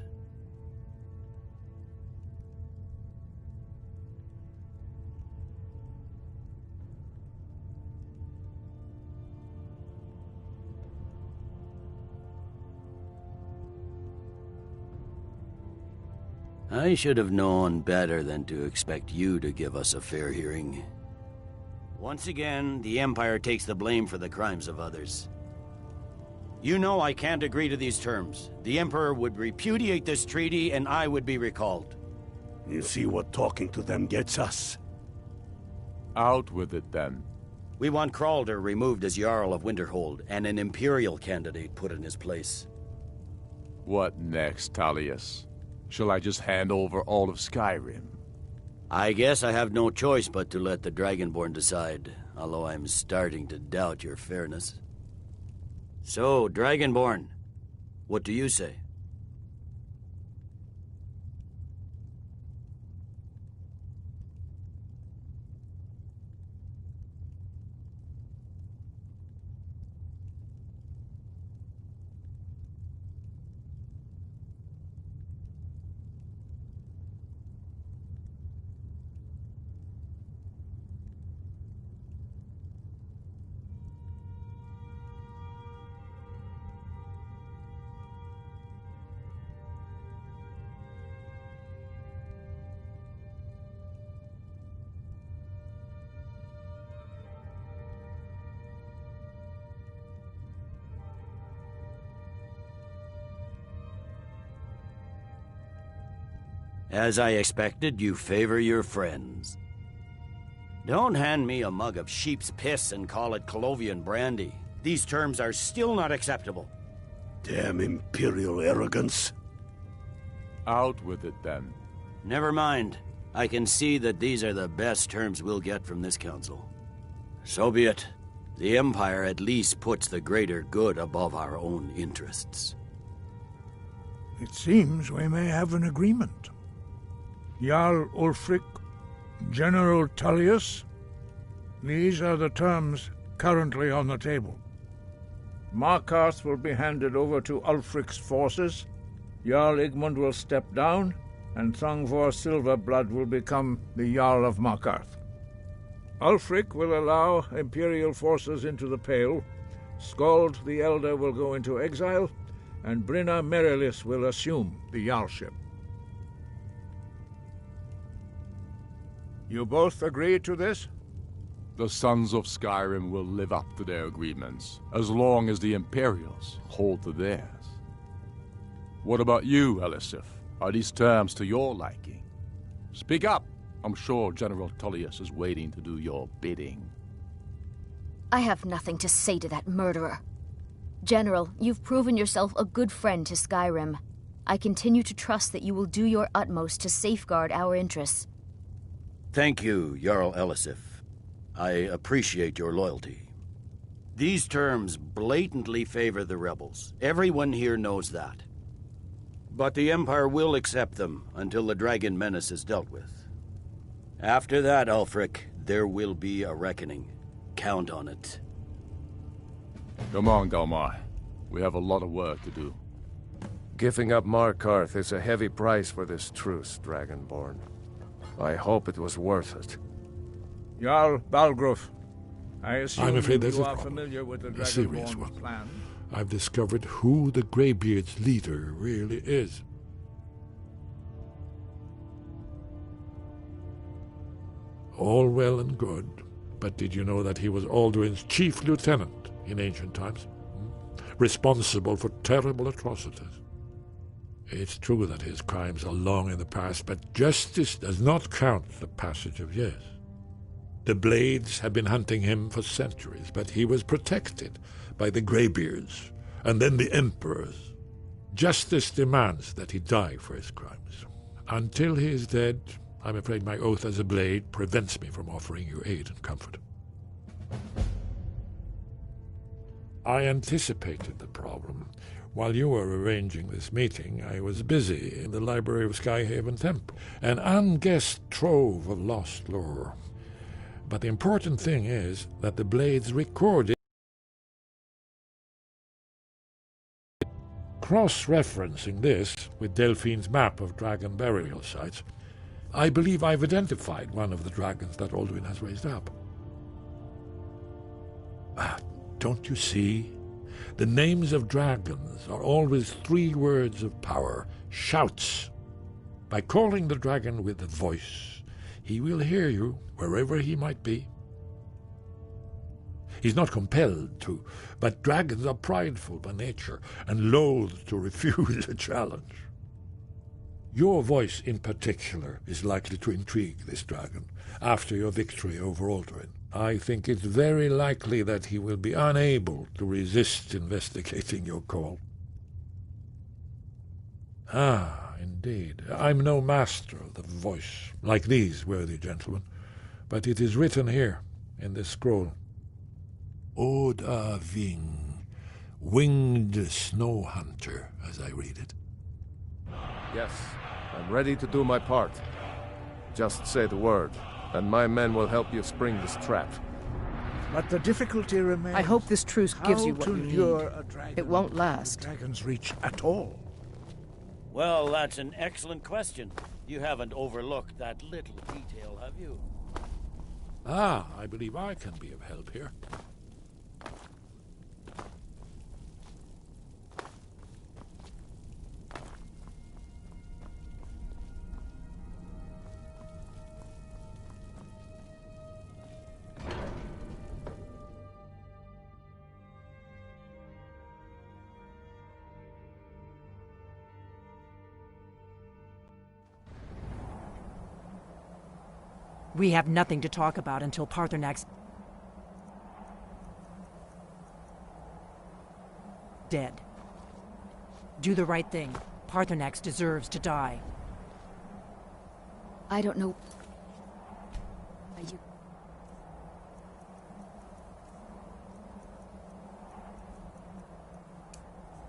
I should have known better than to expect you to give us a fair hearing. Once again, the Empire takes the blame for the crimes of others. You know I can't agree to these terms. The Emperor would repudiate this treaty and I would be recalled. You see what talking to them gets us? Out with it, then. We want Kralder removed as Jarl of Winterhold and an Imperial candidate put in his place. What next, Tullius? Shall I just hand over all of Skyrim? I guess I have no choice but to let the Dragonborn decide, although I'm starting to doubt your fairness. So, Dragonborn, what do you say? As I expected, you favor your friends. Don't hand me a mug of sheep's piss and call it Colovian brandy. These terms are still not acceptable. Damn Imperial arrogance. Out with it, then. Never mind. I can see that these are the best terms we'll get from this council. So be it. The Empire at least puts the greater good above our own interests. It seems we may have an agreement. Jarl Ulfric, General Tullius, these are the terms currently on the table. Markarth will be handed over to Ulfric's forces, Jarl Igmund will step down, and Thongvor Silverblood will become the Jarl of Markarth. Ulfric will allow Imperial forces into the Pale, Skald the Elder will go into exile, and Brinna Merilis will assume the Jarlship. You both agree to this? The Sons of Skyrim will live up to their agreements, as long as the Imperials hold to theirs. What about you, Elisif? Are these terms to your liking? Speak up! I'm sure General Tullius is waiting to do your bidding. I have nothing to say to that murderer. General, you've proven yourself a good friend to Skyrim. I continue to trust that you will do your utmost to safeguard our interests. Thank you, Jarl Elisif. I appreciate your loyalty. These terms blatantly favor the rebels. Everyone here knows that. But the Empire will accept them until the Dragon Menace is dealt with. After that, Ulfric, there will be a reckoning. Count on it. Come on, Galmar. We have a lot of work to do. Giving up Markarth is a heavy price for this truce, Dragonborn. I hope it was worth it. Jarl Balgruf, I assume I'm afraid there's you a are problem. familiar with the A serious Dragonborn's one. plan. I've discovered who the Greybeard's leader really is. All well and good, but did you know that he was Alduin's chief lieutenant in ancient times? Responsible for terrible atrocities. It's true that his crimes are long in the past, but justice does not count the passage of years. The Blades have been hunting him for centuries, but he was protected by the Greybeards and then the Emperors. Justice demands that he die for his crimes. Until he is dead, I'm afraid my oath as a blade prevents me from offering you aid and comfort. I anticipated the problem. While you were arranging this meeting, I was busy in the library of Skyhaven Temple, an unguessed trove of lost lore. But the important thing is that the blades recorded. Cross-referencing this with Delphine's map of dragon burial sites, I believe I've identified one of the dragons that Alduin has raised up. Don't you see? The names of dragons are always 3 words of power, shouts. By calling the dragon with a voice, he will hear you wherever he might be. He's not compelled to, but dragons are prideful by nature and loath to refuse a challenge. Your voice in particular is likely to intrigue this dragon after your victory over Alduin. I think it's very likely that he will be unable to resist investigating your call. Ah, indeed. I'm no master of the voice, like these worthy gentlemen, but it is written here in this scroll. Oda Ving, winged snow hunter, as I read it. Yes, I'm ready to do my part. Just say the word, and my men will help you spring this trap. But the difficulty remains. I hope this truce gives you what you lure need. a dragon It won't last. Dragon's reach at all. Well, that's an excellent question. You haven't overlooked that little detail, have you? Ah, I believe I can be of help here. We have nothing to talk about until Parthernak's dead. Do the right thing. Parthurnax deserves to die. I don't know.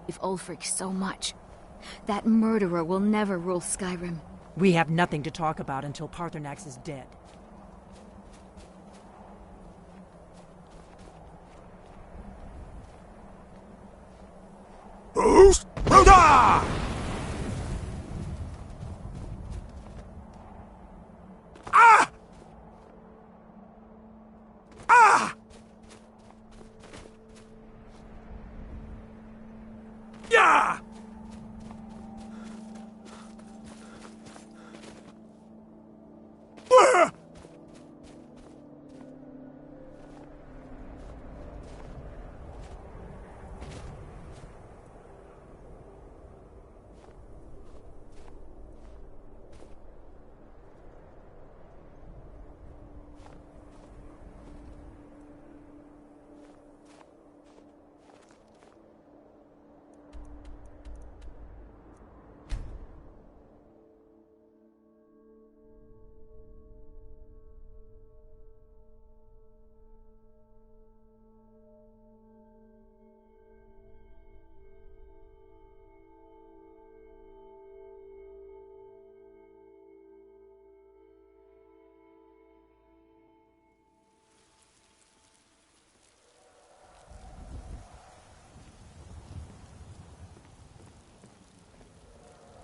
If Ulfric so much, that murderer will never rule Skyrim. We have nothing to talk about until Parthurnax is dead.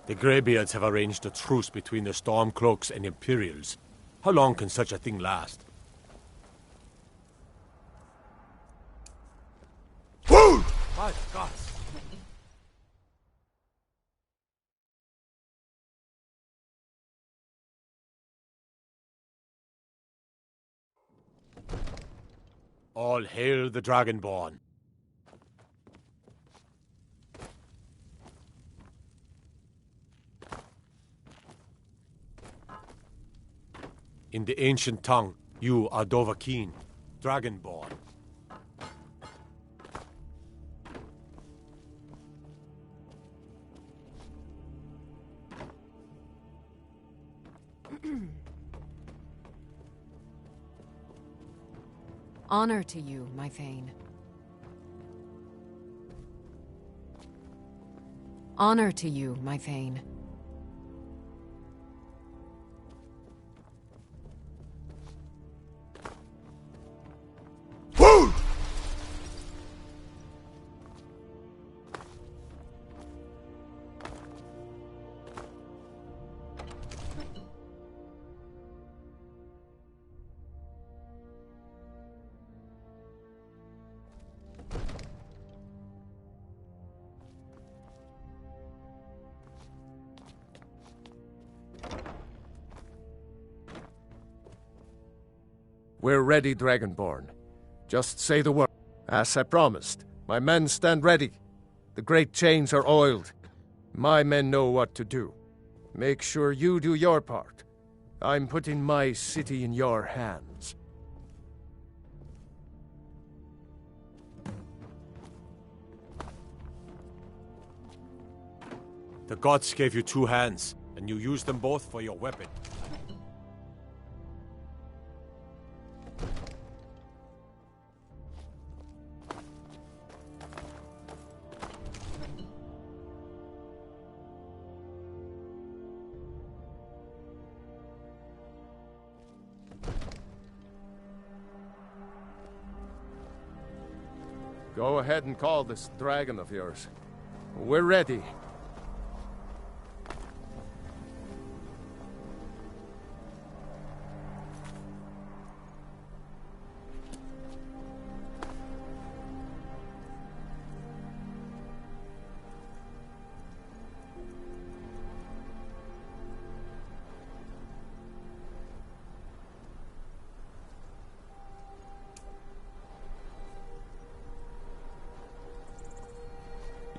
The Greybeards have arranged a truce between the Stormcloaks and Imperials. How long can such a thing last? My God! All hail the Dragonborn. In the ancient tongue, you are Dovahkiin, Dragonborn. Honor to you, my Thane. Honor to you, my Thane. We're ready, Dragonborn. Just say the word. As I promised, my men stand ready. The great chains are oiled. My men know what to do. Make sure you do your part. I'm putting my city in your hands. The gods gave you 2 hands, and you used them both for your weapon. Go ahead and call this dragon of yours. We're ready.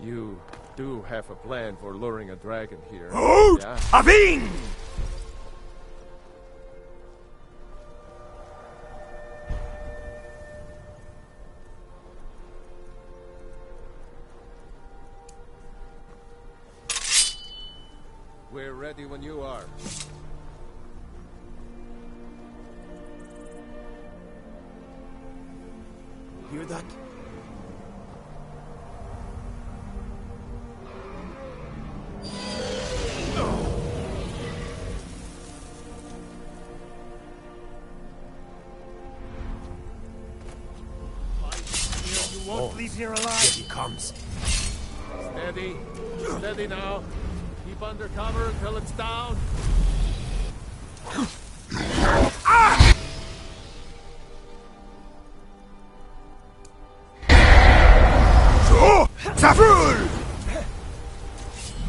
You do have a plan for luring a dragon here. Hold! Yeah? Aving! We're ready when you are. Hear that? Won't leave here alive. Here he comes. Steady. Steady now. Keep under cover until it's down. Zafrul!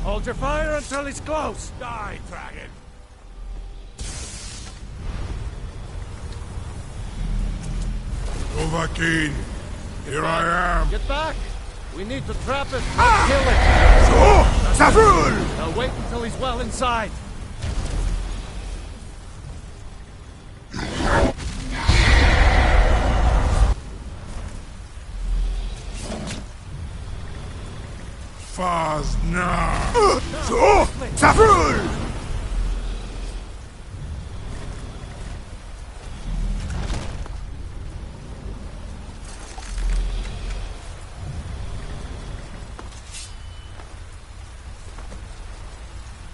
Hold your fire until he's close. Die, dragon! Dovahkiin, here I am. Get back! We need to trap it and kill it. Zafrul! Now wait until he's well inside. Fazna! Zafrul!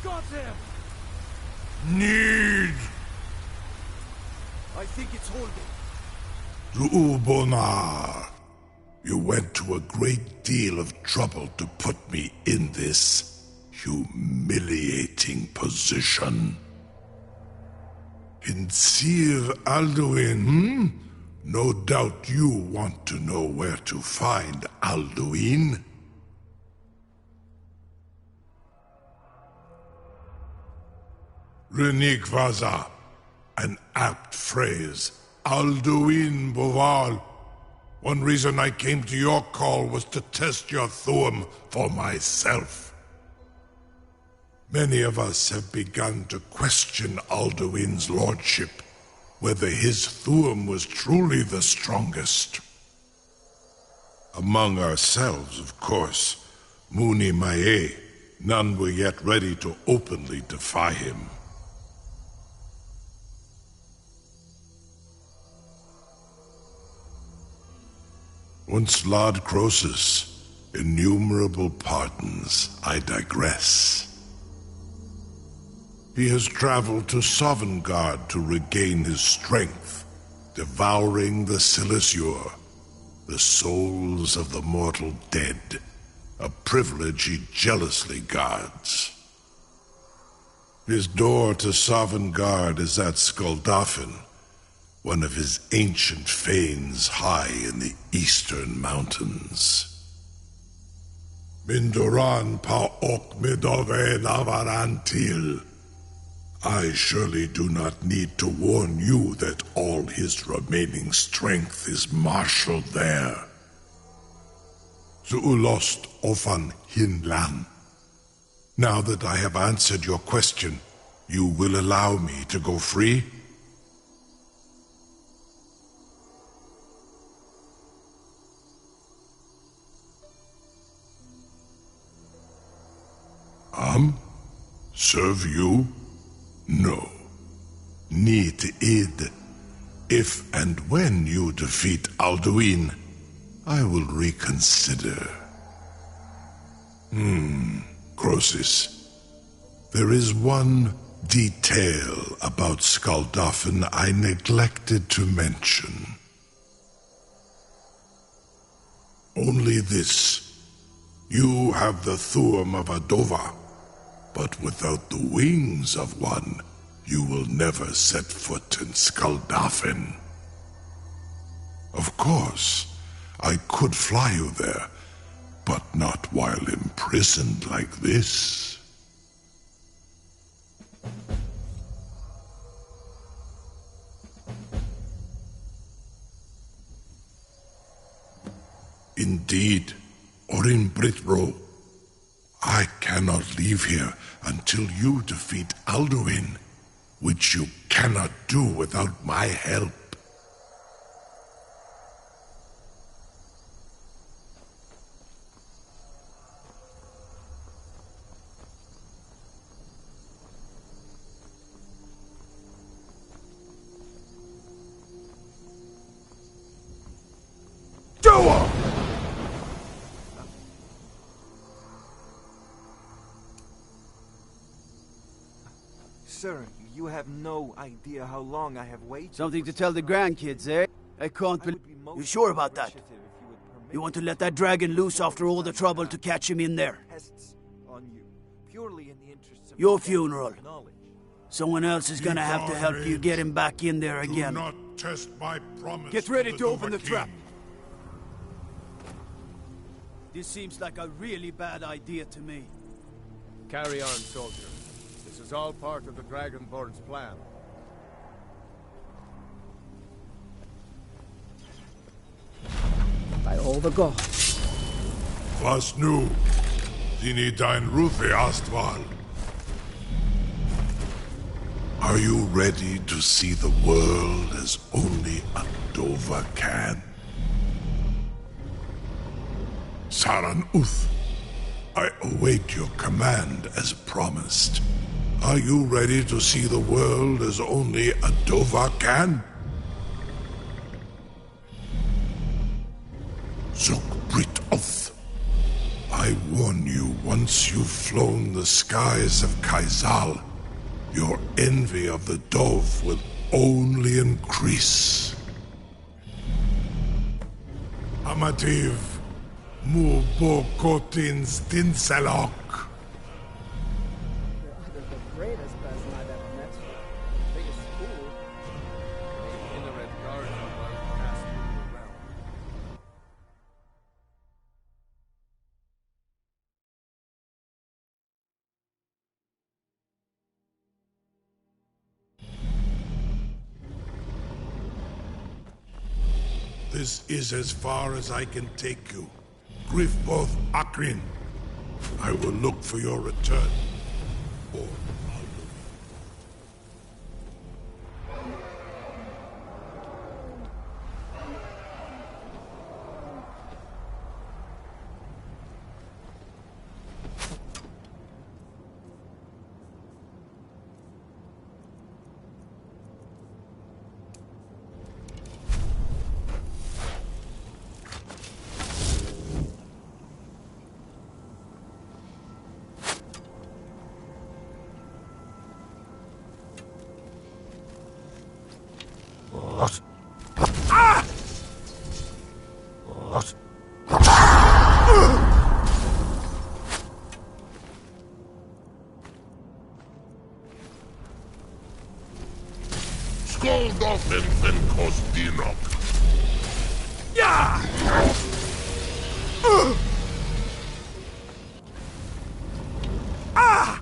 Got him! Need! I think it's holding. Du'ubonar, you went to a great deal of trouble to put me in this humiliating position. In Sir Alduin, No doubt you want to know where to find Alduin. Renikvaza, an apt phrase. Alduin Boval. One reason I came to your call was to test your Thuum for myself. Many of us have begun to question Alduin's lordship, whether his Thuum was truly the strongest. Among ourselves, of course, Muni Mae, none were yet ready to openly defy him. Once Lord Croesus, innumerable pardons, I digress. He has traveled to Sovngarde to regain his strength, devouring the Silesure, the souls of the mortal dead, a privilege he jealously guards. His door to Sovngarde is at Skuldafn, one of his ancient fanes high in the eastern mountains. Mindoran pa ok midove navarantil. I surely do not need to warn you that all his remaining strength is marshaled there. Zuulost ofan hinlan. Now that I have answered your question, you will allow me to go free? Serve you? No. Need id. If and when you defeat Alduin, I will reconsider. Croesus. There is one detail about Skuldafn I neglected to mention. Only this. You have the Thuum of a Dova, but without the wings of one, you will never set foot in Skuldafn. Of course, I could fly you there, but not while imprisoned like this. Indeed, Orin Britro, I cannot leave here until you defeat Alduin, which you cannot do without my help. Sir, you have no idea how long I have waited. Something to tell the grandkids, eh? I can't believe... You sure about that? You want to let that dragon loose after all the trouble to catch him in there? Your funeral. Someone else is gonna have to help you get him back in there again. Do not test my promise. Get ready to open the King. trap. This seems like a really bad idea to me. Carry on, soldier. This is all part of the Dragonborn's plan. By all the gods. Was nu? Dini dein Rufe Astval. Are you ready to see the world as only a Dova can? Saran Uth, I await your command as promised. Are you ready to see the world as only a Dova can? Zukbrit Oth, I warn you, once you've flown the skies of Kaizal, your envy of the Dove will only increase. Amativ, mu bo kotin stinselok. The greatest person I've ever met. Biggest fool. In the Red Garden, while passing you around. This is as far as I can take you. Grifboth Akrin. I will look for your return. Or Skål den kostinok. Ja! Ah!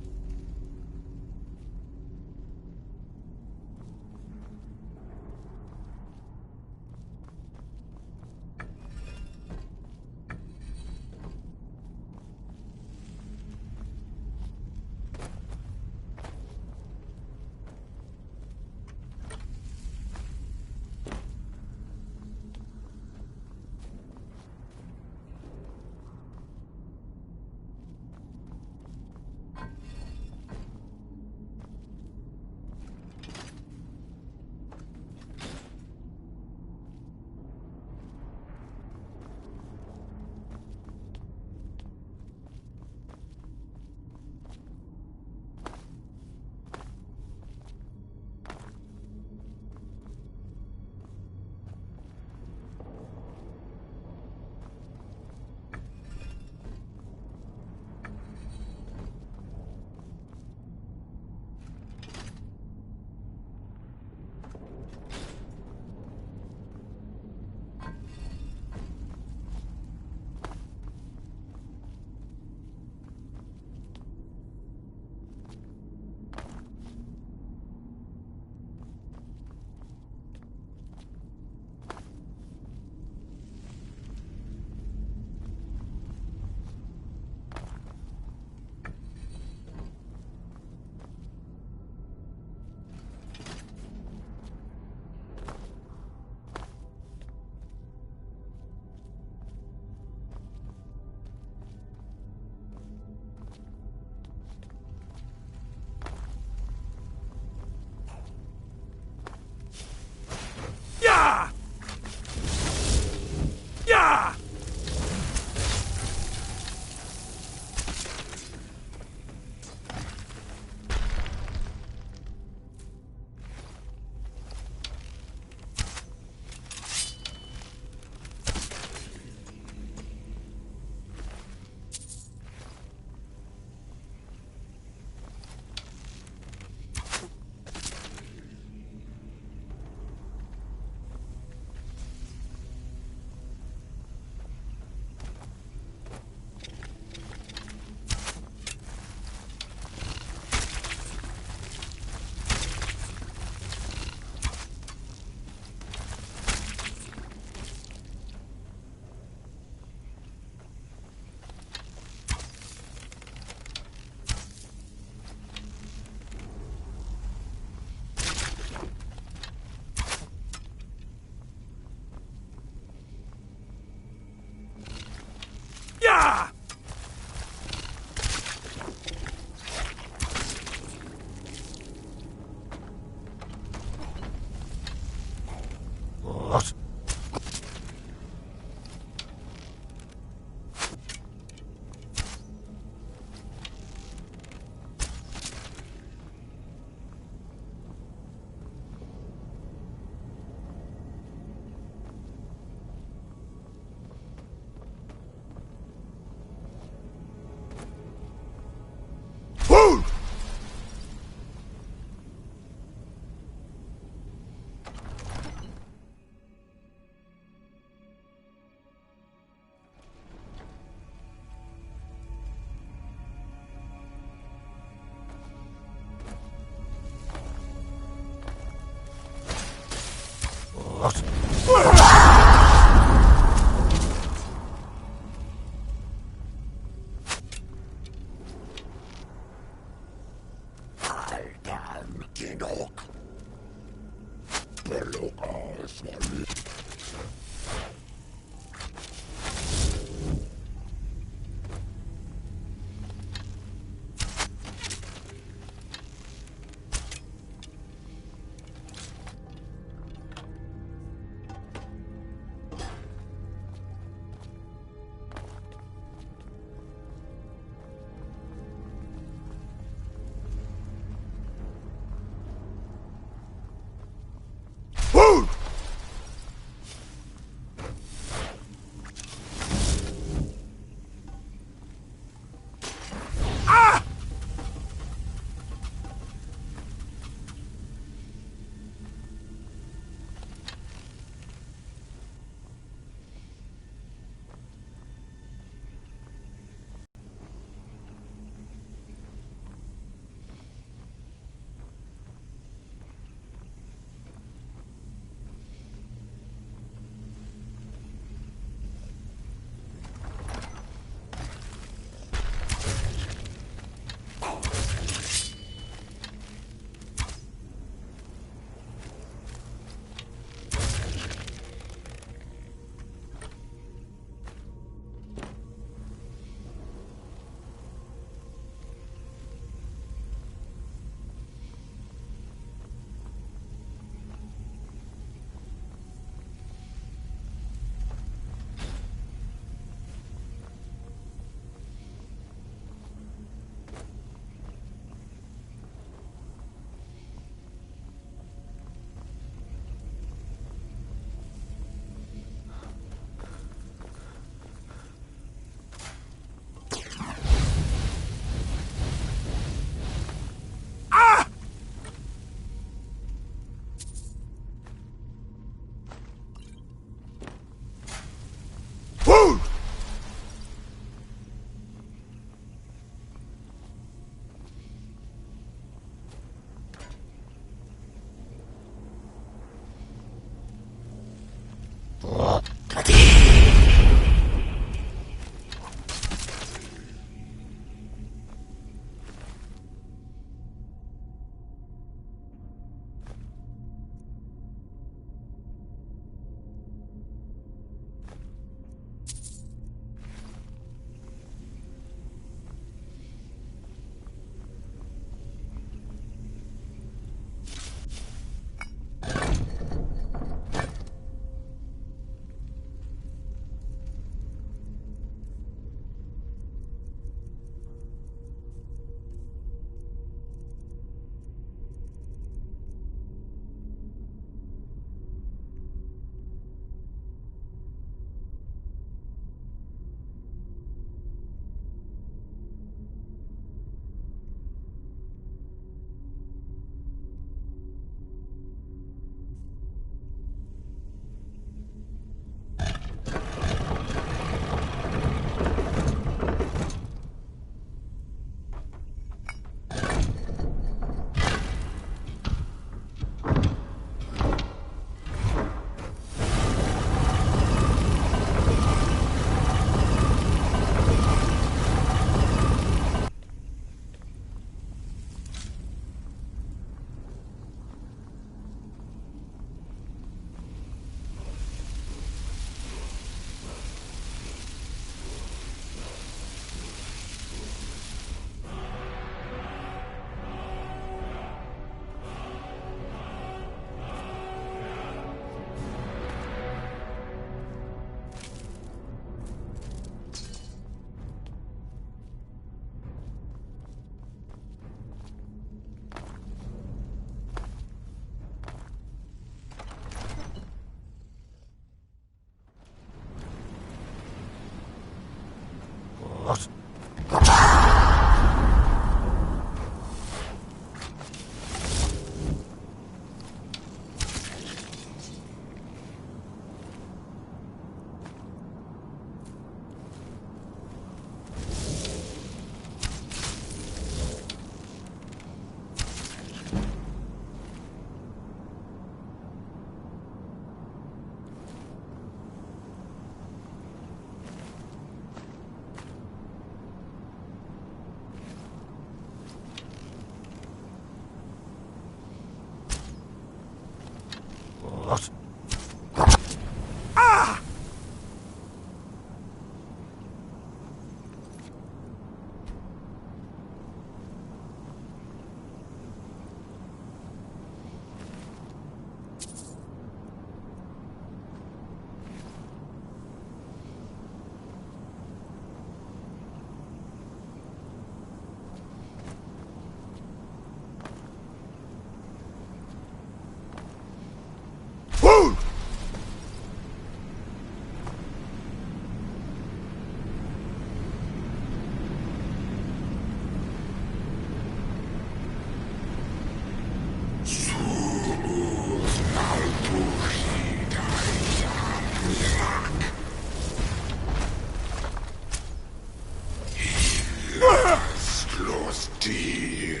mighty.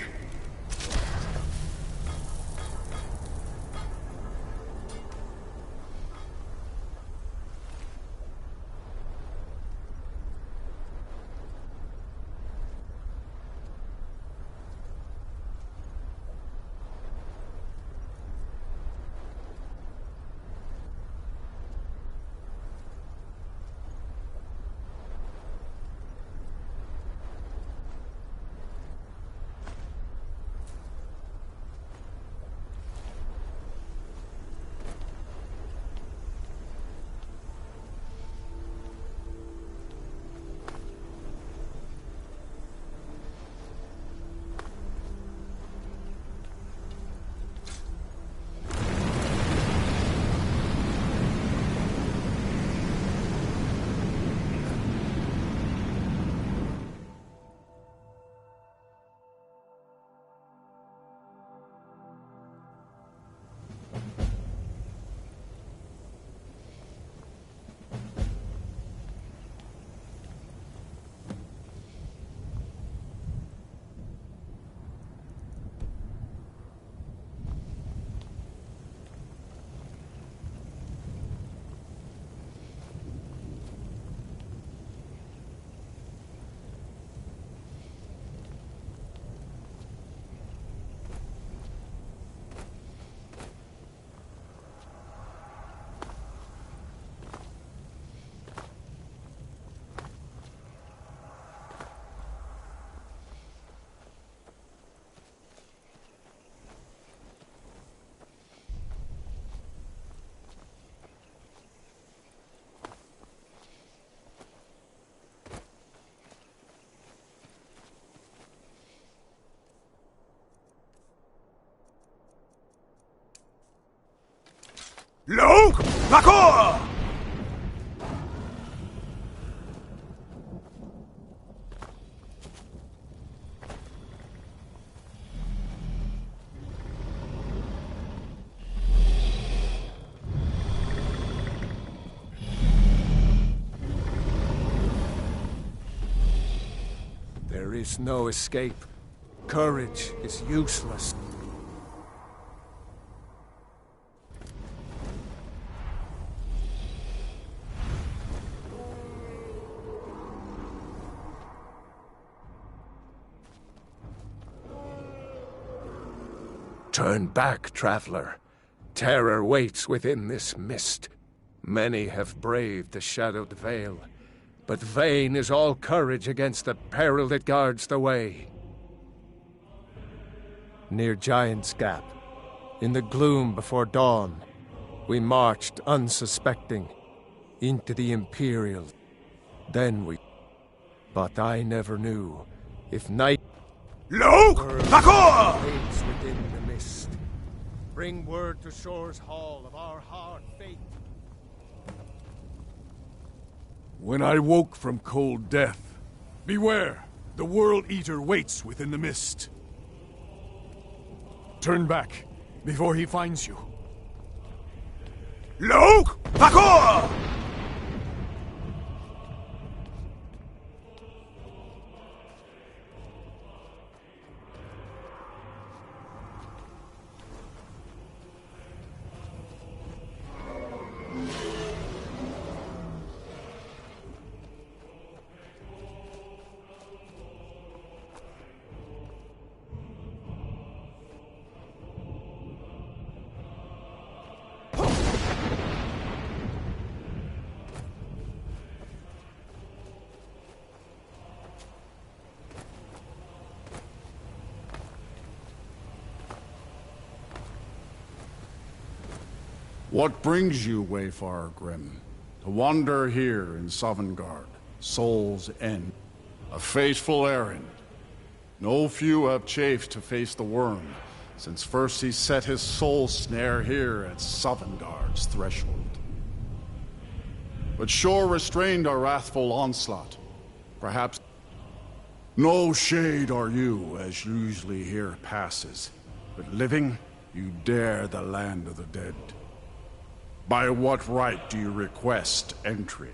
Luke! Parkour! There is no escape. Courage is useless. Turn back, traveler. Terror waits within this mist. Many have braved the shadowed veil, but vain is all courage against the peril that guards the way. Near Giant's Gap, in the gloom before dawn, we marched unsuspecting into the Imperial. Then we... But I never knew if night... Luke! Parkour! Waits within the mist. Bring word to Shore's Hall of our hard fate. When I woke from cold death, beware, the World Eater waits within the mist. Turn back, before he finds you. Luke! Parkour! What brings you, Wayfarer Grim, to wander here in Sovngarde, Soul's End? A fateful errand. No few have chafed to face the worm, since first he set his soul snare here at Sovngarde's threshold. But Shore restrained our wrathful onslaught. Perhaps... No shade are you, as usually here passes, but living, you dare the land of the dead. By what right do you request entry?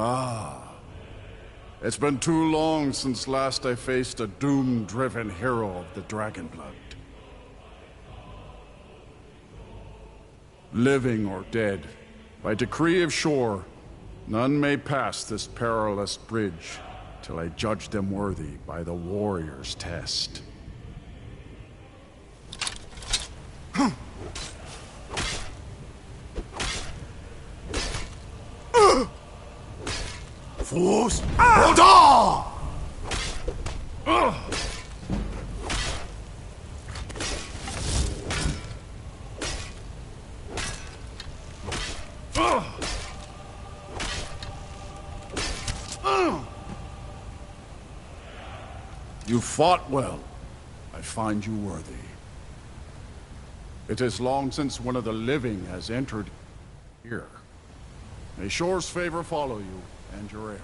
Ah. It's been too long since last I faced a doom-driven hero of the Dragonblood. Living or dead, by decree of Shore, none may pass this perilous bridge till I judge them worthy by the warrior's test. Force! Hold on! You fought well. I find you worthy. It is long since one of the living has entered here. May Shore's favor follow you and your heir.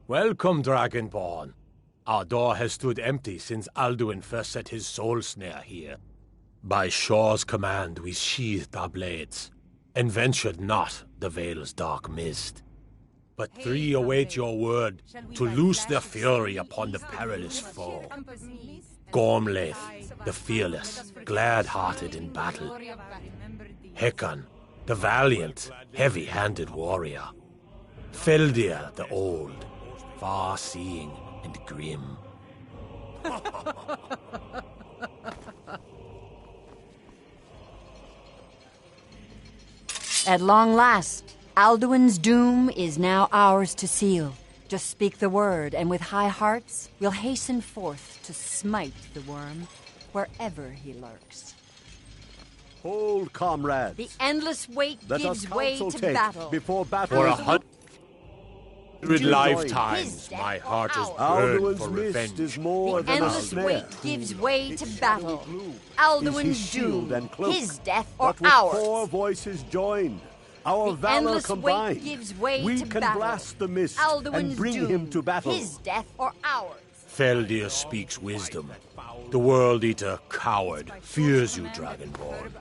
Welcome, Dragonborn. Our door has stood empty since Alduin first set his soul snare here. By Shore's command we sheathed our blades, and ventured not the Vale's dark mist. But three await your word to loose their fury upon the perilous foe. Gormlaith, the fearless, glad-hearted in battle. Hecon, the valiant, heavy-handed warrior. Feldir, the old, far-seeing and grim. At long last, Alduin's doom is now ours to seal. Just speak the word, and with high hearts, we'll hasten forth to smite the worm wherever he lurks. Hold, comrades. The endless wait Let gives us way to consultate battle. before battle. For 100 lifetimes, my heart is burned Alduin's for mist revenge. is more The than a endless snare. wait gives way to battle. Is Alduin's his shield doom, and cloak, his death or but with ours. 4 voices joined, our The valor endless combined, wait gives way we to can battle. blast the mist Alduin's and bring doom, him to battle. his death or ours. Feldir speaks wisdom. The World-Eater coward fears you, Dragonborn.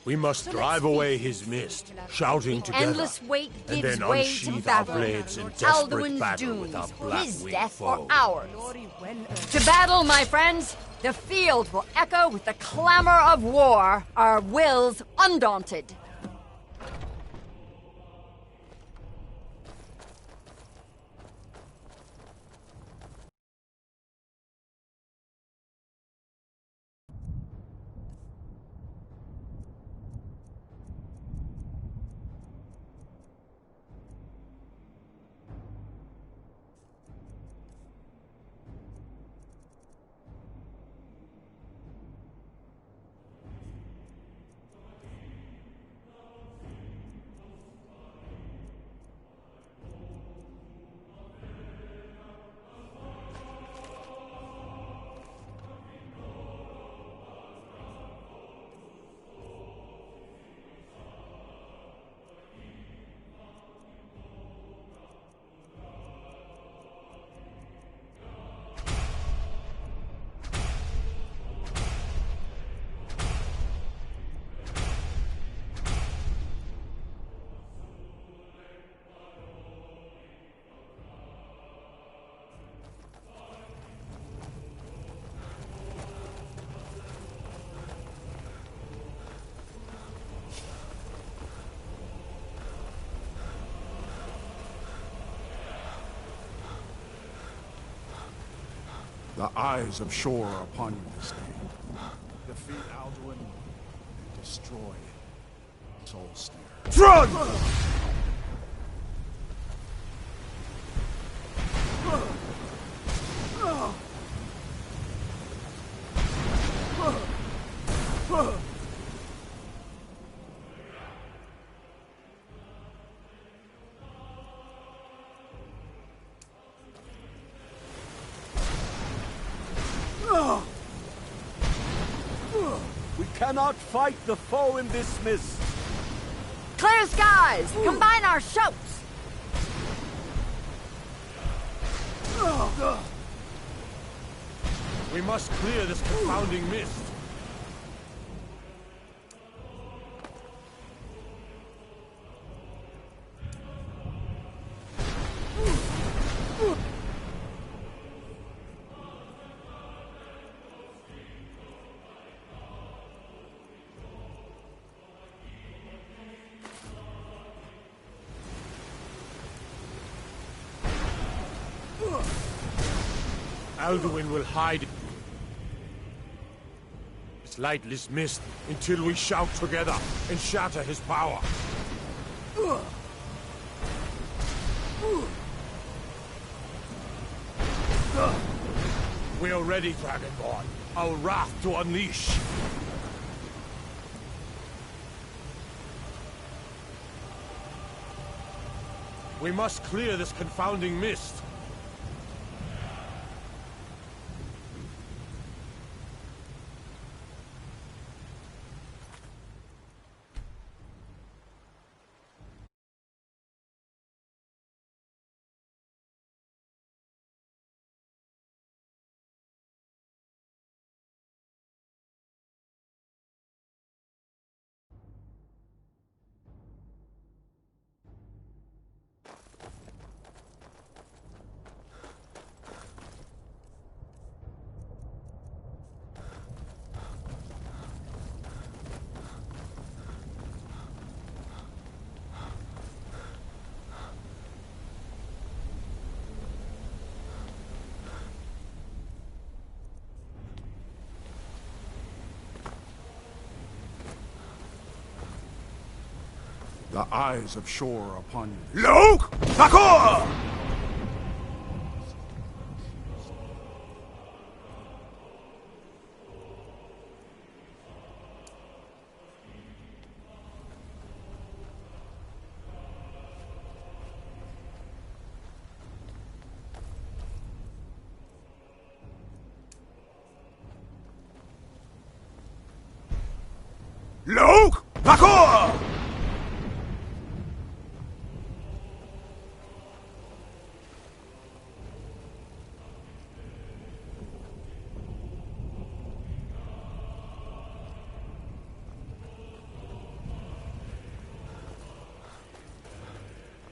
We must drive away his mist, shouting The together, endless wait and gives then way to unsheath our battle. blades in desperate Alduin's battle doom, with our black his winged death foe. or ours. To battle, my friends! The field will echo with the clamor of war, our wills undaunted. The eyes of Shore are upon you this day. Defeat Alduin and destroy Soul Snare. Run! cannot fight the foe in this mist. Clear skies! Combine our shouts! We must clear this confounding mist. Alduin will hide this lightless mist until we shout together and shatter his power. We are ready, Dragonborn. Our wrath to unleash. We must clear this confounding mist. The eyes of Shore are upon you. Luke! Takor! Luke! Takor!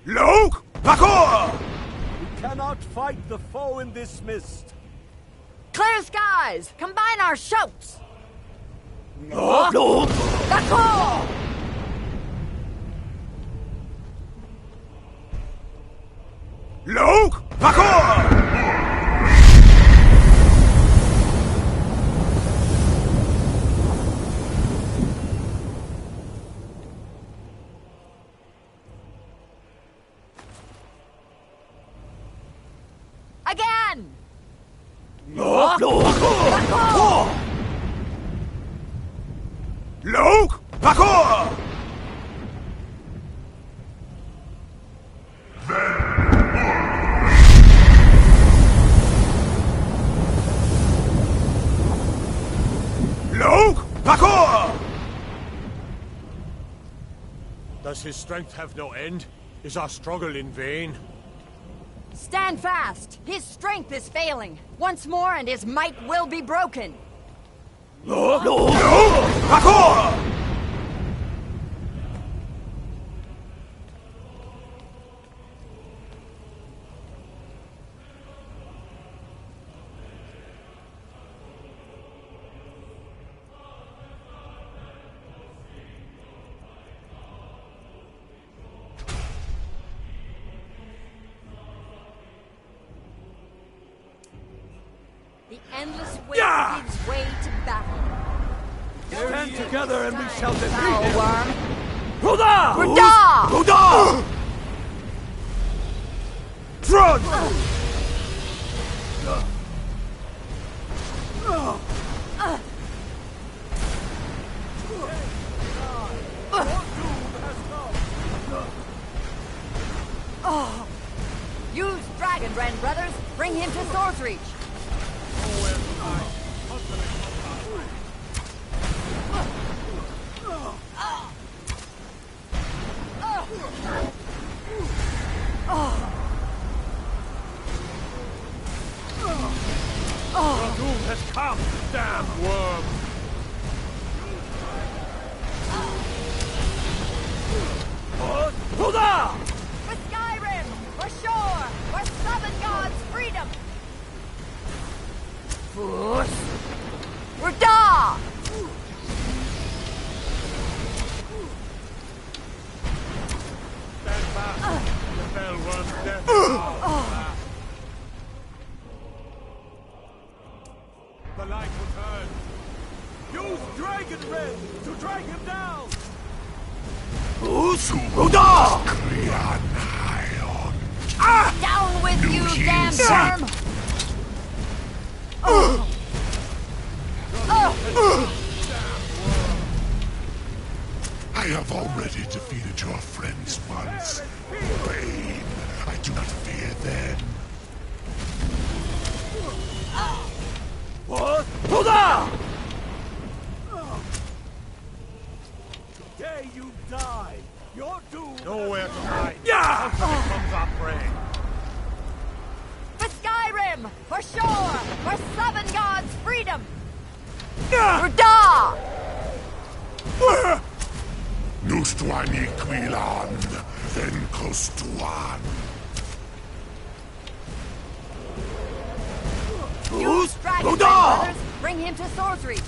Luke! Takor! We cannot fight the foe in this mist. Clear skies! Combine our shouts! Luke! Takor! Luke! Takor! Again! Luke! Luke! Takor! Luke! Takor! Does his strength have no end? Is our struggle in vain? Stand fast! His strength is failing. Once more and his might will be broken. Luke! Takor! The endless way gives way to battle. Stand together and we shall defeat Foul him! worm! Ruda! Ruda! Ruda! Front! Oh. Use Dragon Brand, brothers! Bring him to Sword's Reach! The light returns. Use Dragon Red to drag him down! Down with you, damn worm! I have already defeated your friends once. Bane, I do not fear them. What? Hold on! Today you die. Your doom. Nowhere to hide. Yeah! Becomes our prey. For Skyrim! For shore! For Seven Gods' freedom! For Da! Nustuani Quilan, then Kostuan. Use Dragon brothers! Bring him to Swords Reach!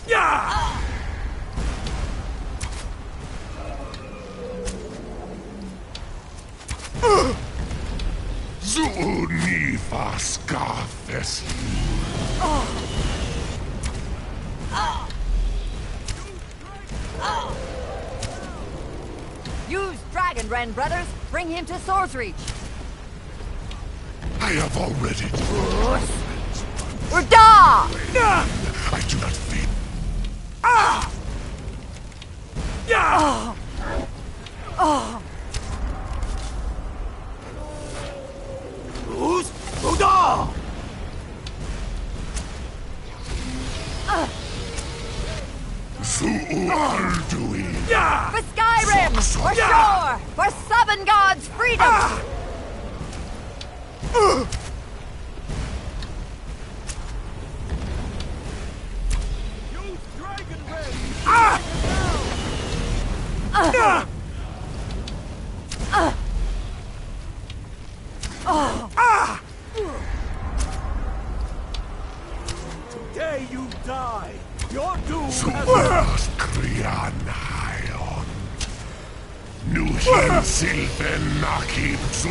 Yeah! Zuni Vascafes. Use Dragon Ren brothers! Bring him to Swords Reach! I have already defeated. For Da! I do not fear. Yeah! Who's Buddha? Zu'Alduin. Yeah! For Skyrim! For shore! For Seven Gods' freedom! Use Dragon Red! Today you die. Your doom has... Krian Hion. Nuhin Silven Nakib Zu...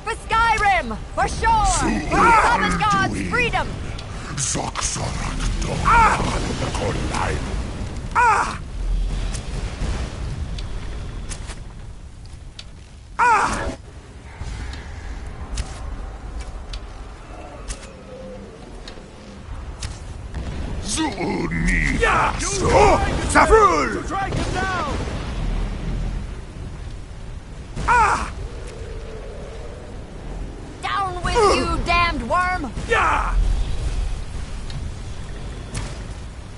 For Skyrim! For shore! For Seven Gods' freedom! Zoxorak Dokan Kolai. Zuni. Yeah! Safrul! To drag him down! Down with you, damned worm! Yeah!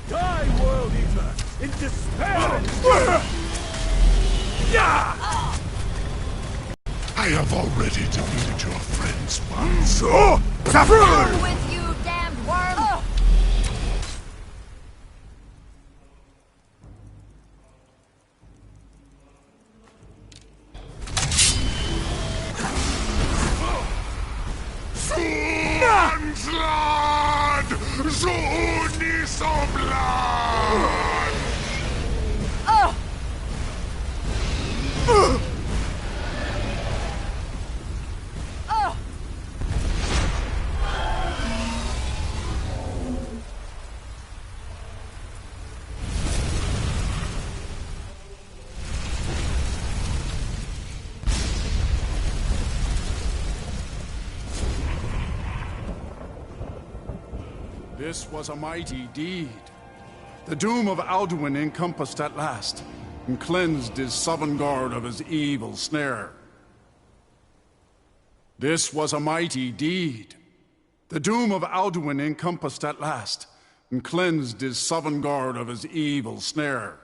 Die, World Eater! In despair! Yeah! I have already defeated your friends once. Down with you, damned worm! Anslad! Zuni Soblad! This was a mighty deed. The doom of Alduin encompassed at last, and cleansed his Sovngarde of his evil snare. This was a mighty deed. The doom of Alduin encompassed at last, and cleansed his Sovngarde of his evil snare.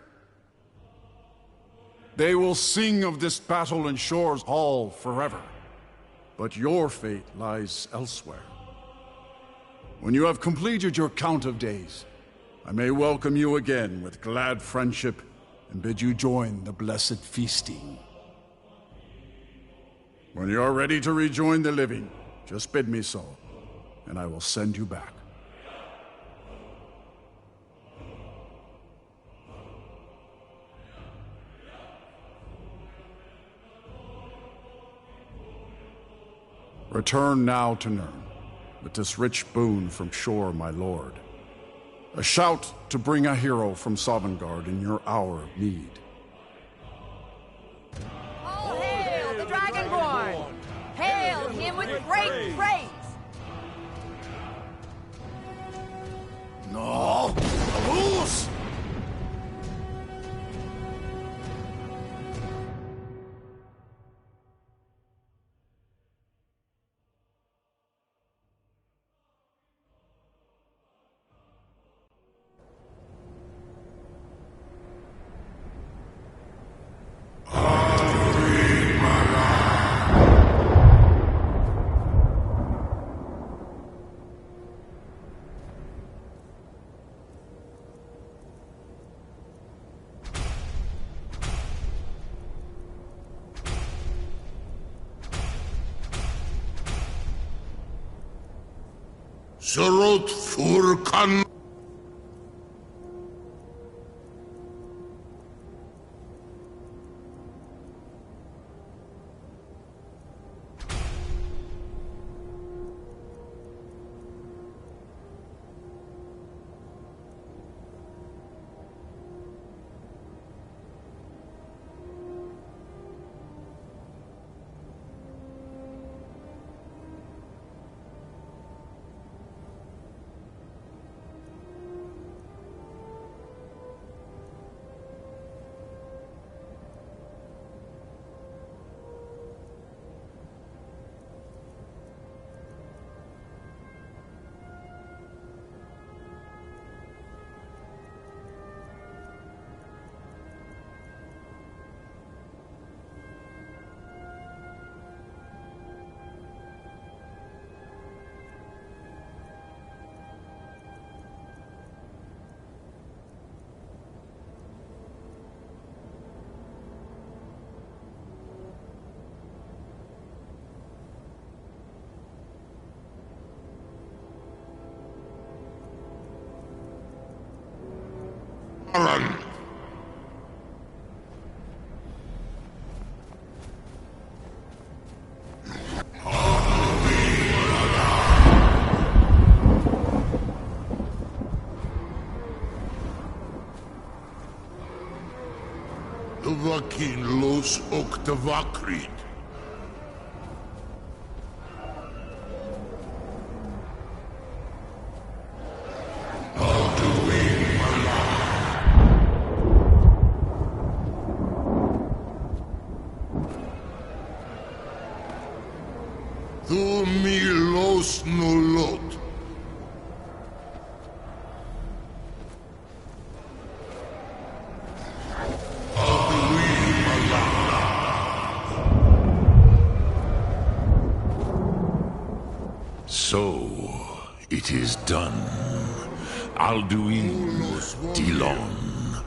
They will sing of this battle in Shore's Hall forever, but your fate lies elsewhere. When you have completed your count of days, I may welcome you again with glad friendship and bid you join the blessed feasting. When you are ready to rejoin the living, just bid me so, and I will send you back. Return now to Nirn, with this rich boon from Shor, my lord. A shout to bring a hero from Sovngarde in your hour of need. All hail the Dragonborn! Hail him with great praise! No! Loose! Surot Furkan. Alan. Vakin los Octavakrit. Tu mi los nolot. So, it is done. Alduin Dilon.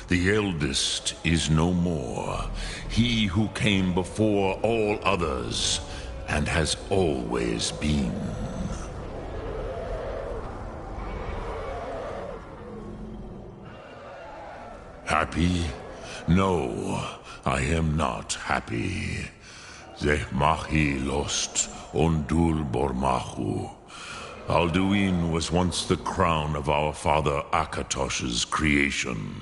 The eldest is no more. He who came before all others, and has always been. Happy? No, I am not happy. Zehmahi lost Ondul Bormahu. Alduin was once the crown of our father Akatosh's creation.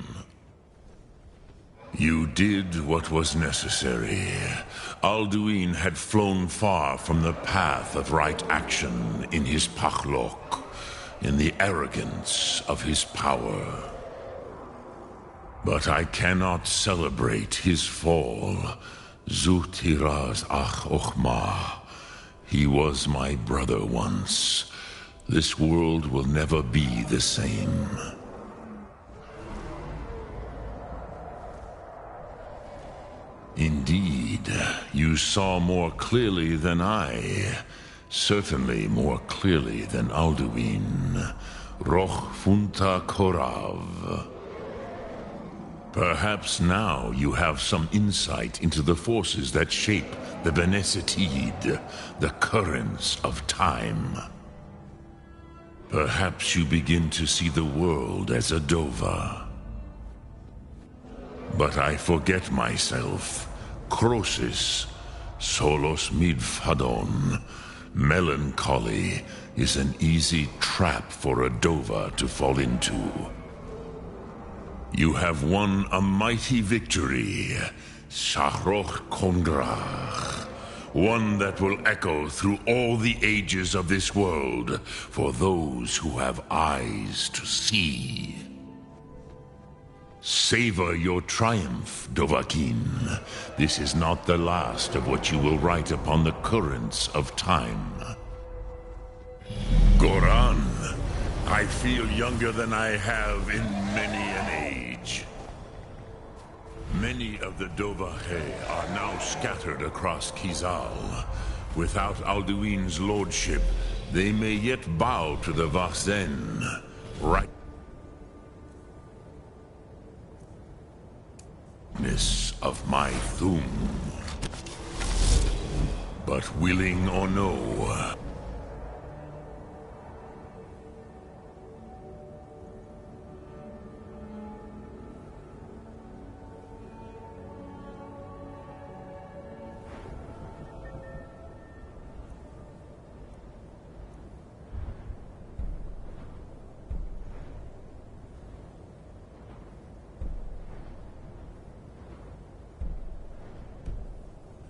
You did what was necessary. Alduin had flown far from the path of right action in his Pachlok, in the arrogance of his power. But I cannot celebrate his fall. Zutiraz Ach Ochma. He was my brother once. This world will never be the same. Indeed, you saw more clearly than I. Certainly more clearly than Alduin. Roch Funta Korav. Perhaps now you have some insight into the forces that shape the Bene Setid, the currents of time. Perhaps you begin to see the world as a Dova. But I forget myself. Crosis, solos midfadon. Melancholy is an easy trap for a Dova to fall into. You have won a mighty victory, Shahroch Kondrach. One that will echo through all the ages of this world for those who have eyes to see. Savor your triumph, Dovahkiin. This is not the last of what you will write upon the currents of time. Goran, I feel younger than I have in many an age. Many of the Dovahkiin are now scattered across Kizal. Without Alduin's lordship, they may yet bow to the Vahzen. Right. Of my Thum. But willing or no,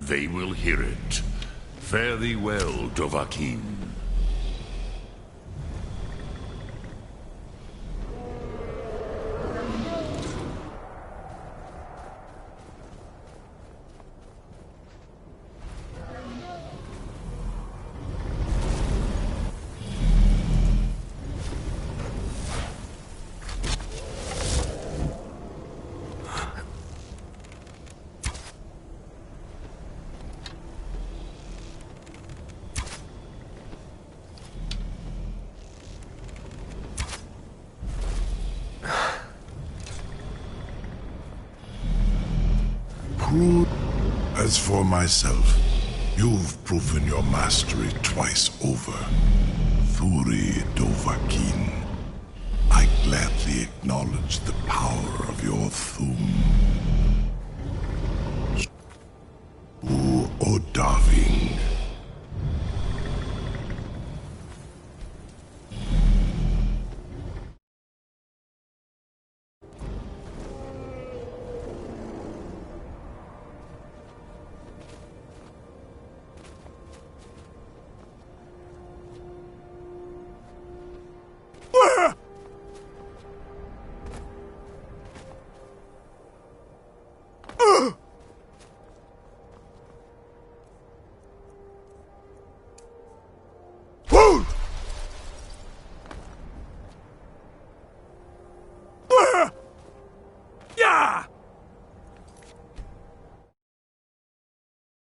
they will hear it. Fare thee well, Dovahkiin. As for myself, you've proven your mastery twice over. Thuri Dovahkiin, I gladly acknowledge the power of your Thum.